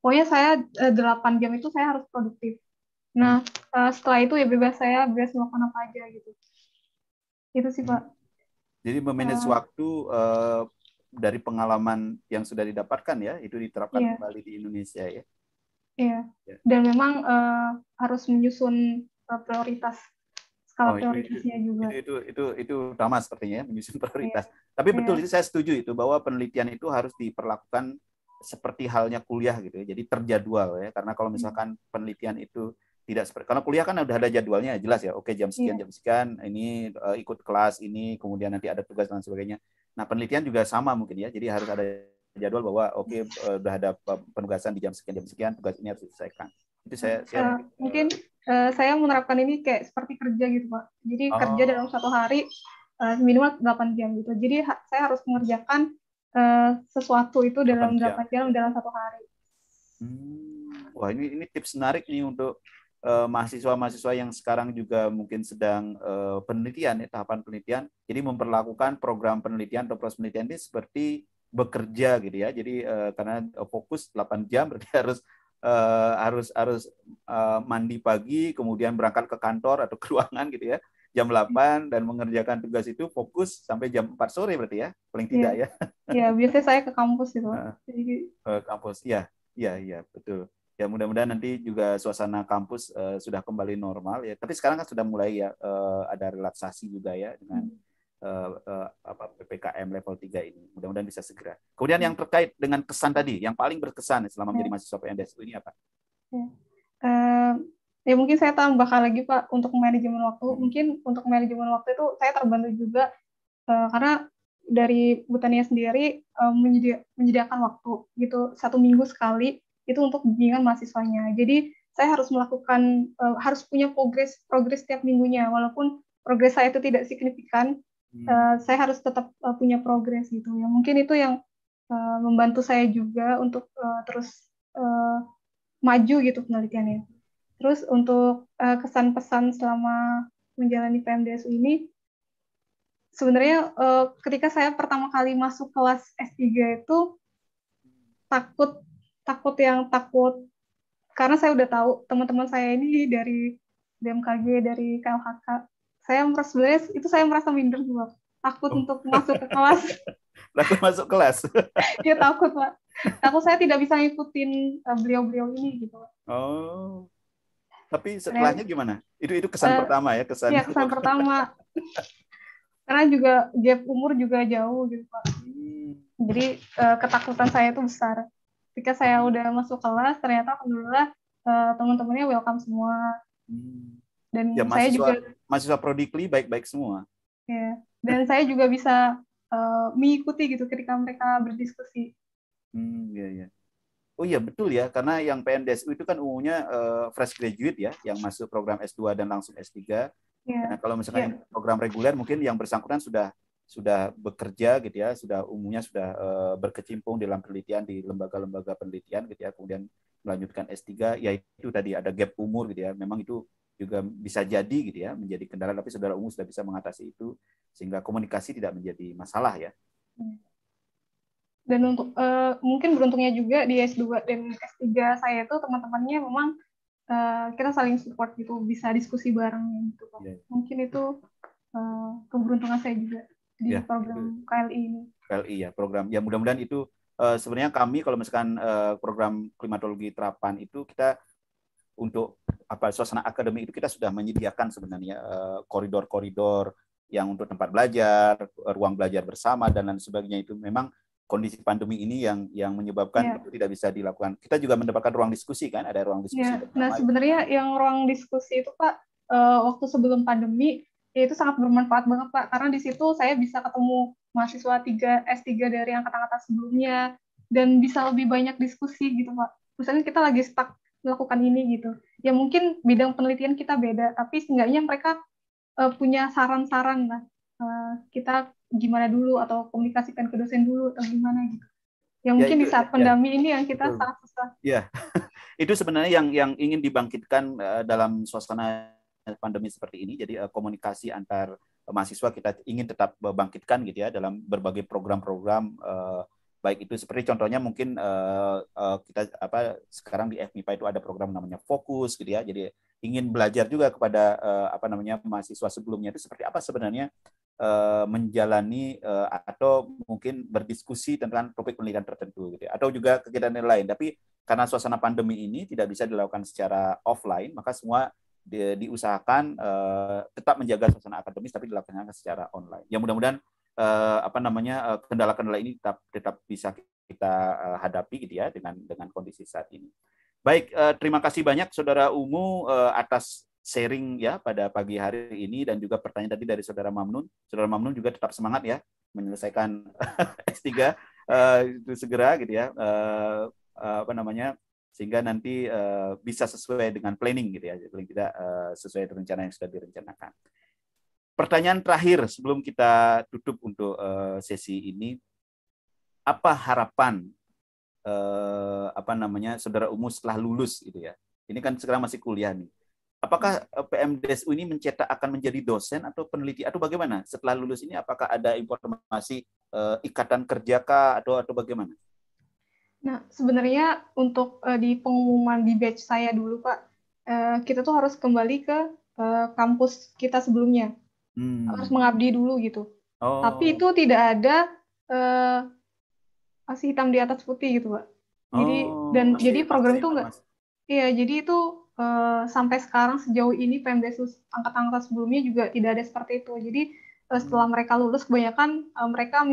Pokoknya saya 8 jam itu saya harus produktif. Nah, setelah itu ya bebas melakukan apa aja gitu. Itu sih Pak. Jadi memanage waktu dari pengalaman yang sudah didapatkan ya, itu diterapkan kembali di Indonesia ya. Iya. Dan memang harus menyusun prioritas. Skala prioritasnya juga. Itu utama sepertinya, menyusun prioritas. Tapi betul, itu saya setuju itu, bahwa penelitian itu harus diperlakukan seperti halnya kuliah gitu ya. Jadi terjadwal ya, karena kalau misalkan penelitian itu tidak seperti, karena kuliah kan udah ada jadwalnya jelas ya. Oke, jam sekian ini ikut kelas ini, kemudian nanti ada tugas dan sebagainya. Nah, penelitian juga sama mungkin ya. Jadi harus ada jadwal bahwa udah ada penugasan di jam sekian, tugas ini harus diselesaikan. Itu saya mungkin saya menerapkan ini kayak seperti kerja gitu Pak. Jadi kerja dalam satu hari minimal 8 jam gitu. Jadi saya harus mengerjakan sesuatu itu dalam 8 jam dalam satu hari. Wah, ini tips menarik nih untuk mahasiswa-mahasiswa yang sekarang juga mungkin sedang penelitian ya, tahapan penelitian. Jadi memperlakukan program penelitian atau proses penelitian ini seperti bekerja gitu ya. Jadi karena fokus 8 jam berarti harus mandi pagi, kemudian berangkat ke kantor atau ke ruangan gitu ya, jam 8 dan mengerjakan tugas itu fokus sampai jam 4 sore berarti ya, paling tidak ya. Iya, biasanya saya ke kampus gitu. Kampus, iya, betul. Ya mudah-mudahan nanti juga suasana kampus sudah kembali normal ya. Tapi sekarang kan sudah mulai ya ada relaksasi juga ya dengan PPKM level 3 ini. Mudah-mudahan bisa segera. Kemudian yang terkait dengan kesan tadi, yang paling berkesan selama menjadi mahasiswa PMDSU ini apa? Ya mungkin saya tambahkan lagi Pak untuk manajemen waktu. Mungkin untuk manajemen waktu itu saya terbantu juga karena dari Butania sendiri menyediakan waktu gitu 1 minggu sekali itu untuk bimbingan mahasiswanya. Jadi saya harus melakukan harus punya progres setiap minggunya, walaupun progres saya itu tidak signifikan. Saya harus tetap punya progres gitu ya. Mungkin itu yang membantu saya juga untuk terus maju gitu penelitiannya. Terus untuk kesan-pesan selama menjalani PMDSU ini, sebenarnya ketika saya pertama kali masuk kelas S3 itu takut karena saya udah tahu teman-teman saya ini dari BMKG, dari KLHK, sebenarnya itu saya merasa minder sih, Pak. Takut Oh, untuk masuk ke kelas. takut masuk kelas. Ya takut, Pak. Takut saya tidak bisa ngikutin beliau-beliau ini gitu, Pak. Oh, tapi Ternyata, setelahnya gimana? Itu kesan pertama ya, ya kesannya. kesan pertama. Karena juga gap umur juga jauh gitu, Pak. Hmm. Jadi ketakutan saya itu besar. Ketika saya udah masuk kelas, ternyata alhamdulillah teman-temannya welcome semua. Hmm. Ya, Dan saya juga mahasiswa Prodikli baik-baik semua. ya, dan saya juga bisa mengikuti gitu ketika mereka berdiskusi. Ya, ya. Oh iya, betul ya, karena yang PMDSU itu kan umumnya fresh graduate ya, yang masuk program S2 dan langsung S3. Nah, Ya, kalau misalkan ya, yang program reguler, mungkin yang bersangkutan sudah bekerja gitu ya, umumnya sudah berkecimpung dalam penelitian di lembaga-lembaga penelitian gitu ya, kemudian melanjutkan S3, ya itu tadi ada gap umur gitu ya. Memang itu juga bisa jadi gitu ya, menjadi kendala, tapi saudara umum sudah bisa mengatasi itu sehingga komunikasi tidak menjadi masalah ya. dan untuk mungkin beruntungnya juga di S2 dan S3 saya itu teman-temannya memang kita saling support gitu, bisa diskusi bareng gitu, Pak. Ya, Mungkin itu keberuntungan saya juga di ya, program KLI ini. KLI ya, program. Ya mudah-mudahan itu sebenarnya kami kalau misalkan program klimatologi terapan itu kita untuk suasana akademik itu kita sudah menyediakan sebenarnya koridor-koridor yang untuk tempat belajar, ruang belajar bersama dan lain sebagainya. Itu memang kondisi pandemi ini yang menyebabkan Ya, itu tidak bisa dilakukan. Kita juga mendapatkan ruang diskusi kan, ada ruang diskusi ya. Nah, bersama. sebenarnya yang ruang diskusi itu, Pak, waktu sebelum pandemi ya itu sangat bermanfaat banget, Pak, karena di situ saya bisa ketemu mahasiswa S3 dari angkatan-angkatan sebelumnya dan bisa lebih banyak diskusi gitu, Pak. Misalnya kita lagi stuck melakukan ini gitu. Ya mungkin bidang penelitian kita beda, tapi seenggaknya mereka punya saran-saran lah. Kita gimana dulu atau komunikasikan ke dosen dulu atau gimana gitu. Ya Ya mungkin itu di saat ya, pandemi ini yang kita betul. sangat susah. Ya, itu sebenarnya yang ingin dibangkitkan dalam suasana pandemi seperti ini. Jadi komunikasi antar mahasiswa kita ingin tetap bangkitkan gitu ya dalam berbagai program-program baik itu seperti contohnya mungkin kita sekarang di FMIPA itu ada program namanya Fokus gitu ya. Jadi ingin belajar juga kepada mahasiswa sebelumnya itu seperti apa sebenarnya menjalani atau mungkin berdiskusi tentang topik penelitian tertentu gitu ya. Atau juga kegiatan lain. Tapi karena suasana pandemi ini tidak bisa dilakukan secara offline, maka semua diusahakan tetap menjaga suasana akademis tapi dilakukan secara online. Ya mudah-mudahan kendala-kendala ini tetap bisa kita hadapi gitu ya dengan kondisi saat ini. Baik, terima kasih banyak Saudara Umu atas sharing ya pada pagi hari ini dan juga pertanyaan tadi dari Saudara Mamnun. Saudara Mamnun juga tetap semangat ya menyelesaikan S3 itu segera gitu ya. Sehingga nanti bisa sesuai dengan planning gitu ya, paling tidak sesuai rencana yang sudah direncanakan. Pertanyaan terakhir sebelum kita tutup untuk sesi ini, apa harapan Saudara Umu setelah lulus gitu ya? Ini kan sekarang masih kuliah nih. Apakah PMDSU ini akan menjadi dosen atau peneliti atau bagaimana? Setelah lulus ini apakah ada informasi ikatan kerja kah atau bagaimana? Nah, sebenarnya untuk di pengumuman di batch saya dulu, Pak, kita tuh harus kembali ke kampus kita sebelumnya. Harus mengabdi dulu gitu. Tapi Oh. itu tidak ada masih hitam di atas putih gitu, Pak. Jadi program Masih itu enggak, informasi. iya, jadi itu sampai sekarang sejauh ini PMDSU angkatan-angkatan sebelumnya juga tidak ada seperti itu. Jadi setelah mereka lulus kebanyakan mereka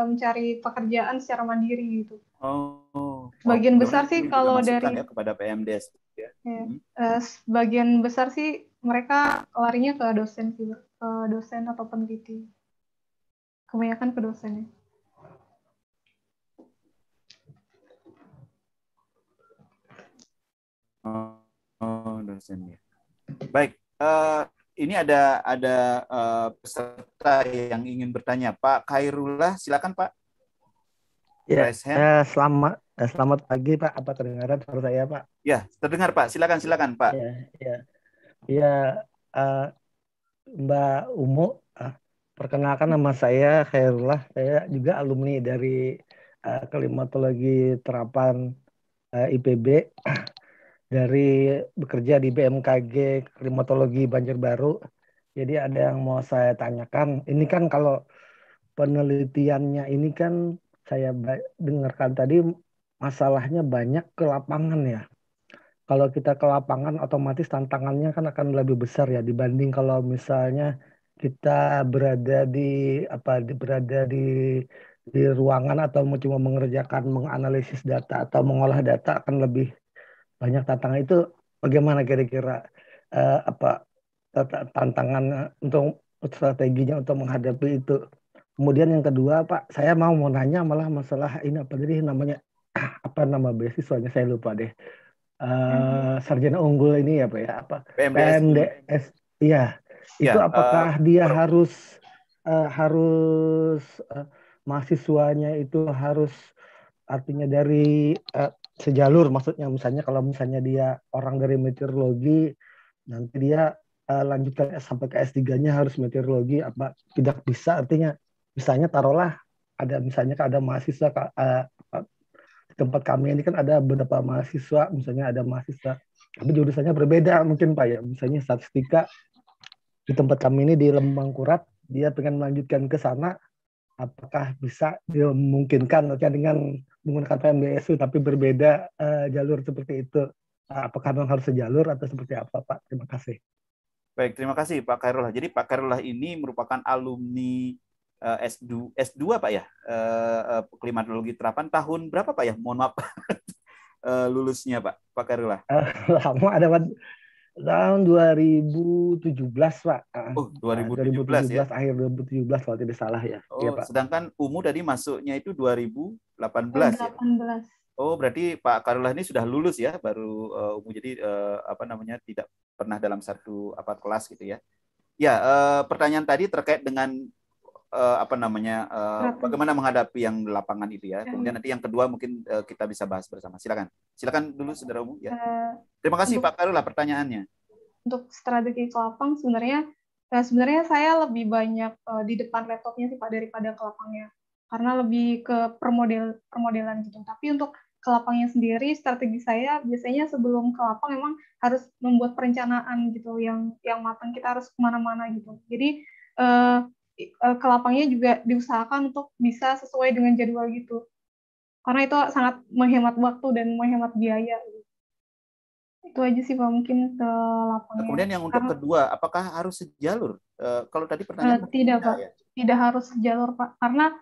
mencari pekerjaan secara mandiri gitu. Oh, wow. Sebagian besar Mudah-mudahan sih ini juga kalau masukan dari ya kepada PMDS. Ya. ya, sebagian besar sih mereka larinya ke dosen sih, Pak. Ke dosen atau peneliti. Kebanyakan ke dosen ya. Oh, dosennya. Baik, ini ada peserta yang ingin bertanya. Pak Khairullah, silakan Pak. Ya, Raise hand. selamat pagi Pak. Apa kedengaran suara saya Pak? Ya, terdengar Pak. Silakan Pak. Ya, Mbak Umu, perkenalkan nama saya Khairullah. Saya juga alumni dari klimatologi terapan IPB. Dari bekerja di BMKG Klimatologi Banjarbaru Jadi ada yang mau saya tanyakan. Ini kan kalau penelitiannya ini kan saya dengarkan tadi masalahnya banyak ke lapangan ya. Kalau kita ke lapangan otomatis tantangannya kan akan lebih besar ya dibanding kalau misalnya kita berada di berada di ruangan atau cuma mengerjakan menganalisis data atau mengolah data akan lebih banyak tantangan itu. Bagaimana kira-kira apa tantangan untuk strateginya untuk menghadapi itu. Kemudian yang kedua, Pak, saya mau nanya malah masalah ini apa tadi namanya, apa nama beasiswanya saya lupa deh. Sarjana unggul ini ya Pak ya, apa PMDSU. PMDS, iya. Itu Ya, apakah dia harus mahasiswanya itu harus artinya dari sejalur, maksudnya misalnya kalau misalnya dia orang dari meteorologi nanti dia lanjutkan sampai ke S3-nya harus meteorologi, apa tidak bisa, artinya misalnya taruhlah ada misalnya ada mahasiswa di tempat kami ini kan ada beberapa mahasiswa, misalnya ada mahasiswa tapi jurusannya berbeda mungkin Pak ya, misalnya statistika di tempat kami ini di Lembangkurat, dia pengen melanjutkan ke sana, apakah bisa dimungkinkan dengan menggunakan PMDSU tapi berbeda jalur seperti itu? Apakah memang harus sejalur atau seperti apa, Pak? Terima kasih. Baik, terima kasih Pak Khairullah. Jadi Pak Khairullah ini merupakan alumni S2 Pak ya, klimatologi terapan tahun berapa Pak ya? Mohon maaf lulusnya Pak Khairullah. Lama ada tahun 2017 Pak. Oh, 2017 ya. 2017 akhir 2017 kalau tidak salah ya. Iya Oh, Pak. sedangkan Umu tadi masuknya itu 2018 ya. 18. Oh, berarti Pak Khairullah ini sudah lulus ya, baru Umu, jadi tidak pernah dalam satu kelas gitu ya. Ya, pertanyaan tadi terkait dengan bagaimana menghadapi yang di lapangan itu ya. Kemudian nanti yang kedua mungkin kita bisa bahas bersama. Silakan dulu Saudara Umu ya. Terima kasih Pak Khairullah pertanyaannya. Untuk strategi ke lapang sebenarnya saya lebih banyak di depan laptopnya sih Pak daripada ke lapangnya. Karena lebih ke permodelan gitu. Tapi untuk ke lapangnya sendiri, strategi saya biasanya sebelum ke lapang memang harus membuat perencanaan gitu yang matang, kita harus kemana-mana gitu. Jadi ke lapangnya juga diusahakan untuk bisa sesuai dengan jadwal gitu. Karena itu sangat menghemat waktu dan menghemat biaya. Itu aja sih Pak, mungkin ke lapangnya. Kemudian yang untuk kedua, apakah harus sejalur? Kalau tadi pertanyaan tidak Pak, ya? Tidak harus sejalur Pak, karena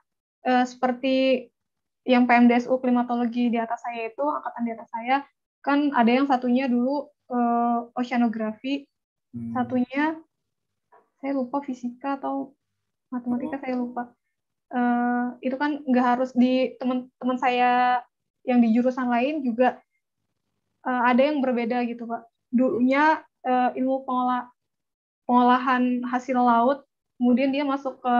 seperti yang PMDSU klimatologi di atas saya itu, angkatan di atas saya, kan ada yang satunya dulu oceanografi, satunya saya lupa fisika atau matematika, saya lupa. Itu kan nggak harus di teman-teman saya yang di jurusan lain juga ada yang berbeda gitu Pak. Dulunya ilmu pengolahan hasil laut, kemudian dia masuk ke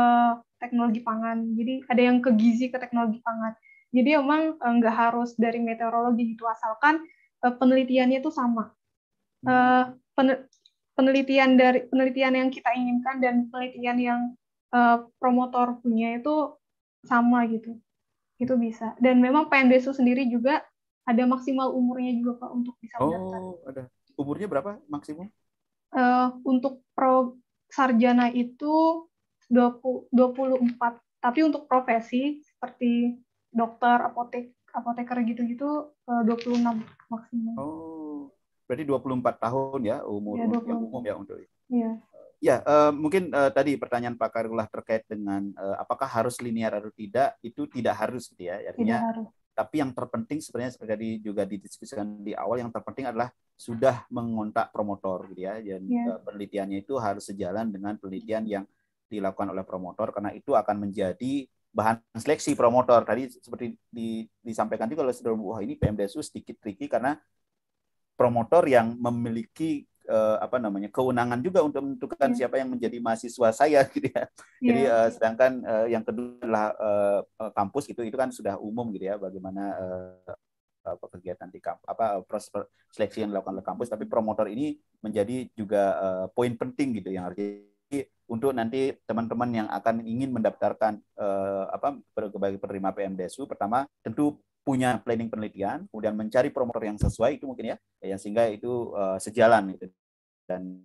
teknologi pangan. Jadi ada yang ke gizi, ke teknologi pangan. Jadi memang nggak harus dari meteorologi gitu, asalkan penelitiannya itu sama. Penelitian yang kita inginkan dan penelitian yang promotor punya itu sama gitu. Itu bisa. Dan memang PMDSU sendiri juga ada maksimal umurnya juga Pak untuk bisa mendaftar. Oh, ada. Umurnya berapa maksimum? Untuk pro sarjana itu 24, tapi untuk profesi seperti dokter, apoteker gitu-gitu 26 maksimum. Oh, berarti 24 tahun ya umur ya, yang umum ya untuk itu. Iya. Ya, mungkin tadi pertanyaan Pak Khairullah terkait dengan apakah harus linear atau tidak, itu tidak harus gitu ya. Artinya, tidak harus. Tapi yang terpenting sebenarnya seperti tadi juga didiskusikan di awal, yang terpenting adalah sudah mengontak promotor gitu ya. Dan penelitiannya itu harus sejalan dengan penelitian yang dilakukan oleh promotor, karena itu akan menjadi bahan seleksi promotor. Tadi seperti disampaikan juga oleh Saudara, wah ini PMDSU sedikit tricky karena promotor yang memiliki kewenangan juga untuk menentukan siapa yang menjadi mahasiswa saya gitu ya. Jadi sedangkan yang kedua adalah kampus itu kan sudah umum gitu ya, bagaimana kegiatan di proses seleksi yang dilakukan oleh kampus, tapi promotor ini menjadi juga poin penting gitu yang harus untuk nanti teman-teman yang akan ingin mendaftarkan sebagai penerima PMDSU. Pertama tentu punya planning penelitian, kemudian mencari promotor yang sesuai itu mungkin ya, yang sehingga itu sejalan gitu. Dan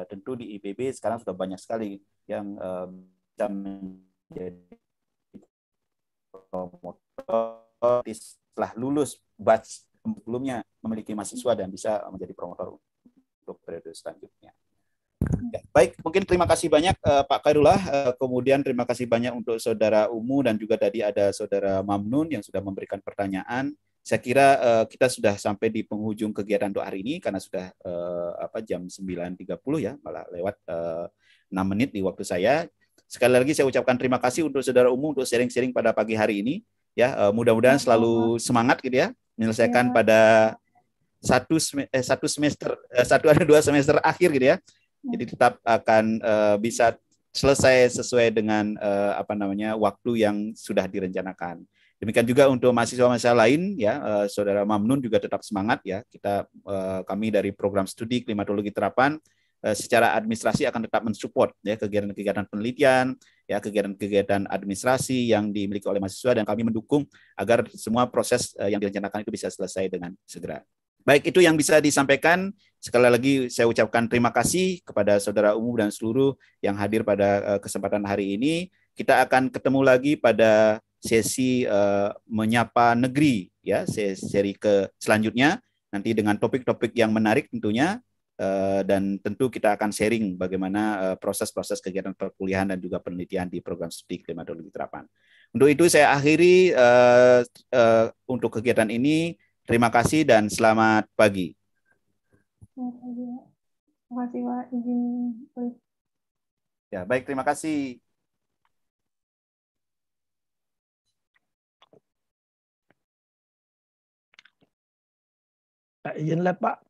tentu di IPB sekarang sudah banyak sekali yang bisa menjadi promotor setelah lulus batch sebelumnya memiliki mahasiswa dan bisa menjadi promotor untuk periode selanjutnya. Ya, baik, mungkin terima kasih banyak Pak Khairullah, kemudian terima kasih banyak untuk Saudara Umu dan juga tadi ada Saudara Mamnun yang sudah memberikan pertanyaan. Saya kira kita sudah sampai di penghujung kegiatan untuk hari ini karena sudah jam 9.30 ya, malah lewat 6 menit di waktu saya. Sekali lagi saya ucapkan terima kasih untuk Saudara Umu untuk sharing-sharing pada pagi hari ini. Ya, mudah-mudahan selalu semangat gitu ya, menyelesaikan pada satu semester, ada 2 semester akhir gitu ya. Jadi tetap akan bisa selesai sesuai dengan waktu yang sudah direncanakan. Demikian juga untuk mahasiswa-mahasiswa lain ya, Saudara Mamnun juga tetap semangat ya. Kami dari program studi klimatologi terapan secara administrasi akan tetap mensupport ya kegiatan-kegiatan penelitian, ya kegiatan-kegiatan administrasi yang dimiliki oleh mahasiswa, dan kami mendukung agar semua proses yang direncanakan itu bisa selesai dengan segera. Baik, itu yang bisa disampaikan. Sekali lagi saya ucapkan terima kasih kepada Saudara Umu dan seluruh yang hadir pada kesempatan hari ini. Kita akan ketemu lagi pada sesi menyapa negeri ya, seri ke selanjutnya nanti dengan topik-topik yang menarik tentunya, dan tentu kita akan sharing bagaimana proses-proses kegiatan perkuliahan dan juga penelitian di program studi klimatologi terapan. Untuk itu saya akhiri untuk kegiatan ini. Terima kasih dan selamat pagi. Terima kasih Pak, izin. Ya, baik, terima kasih. Izin lah Pak.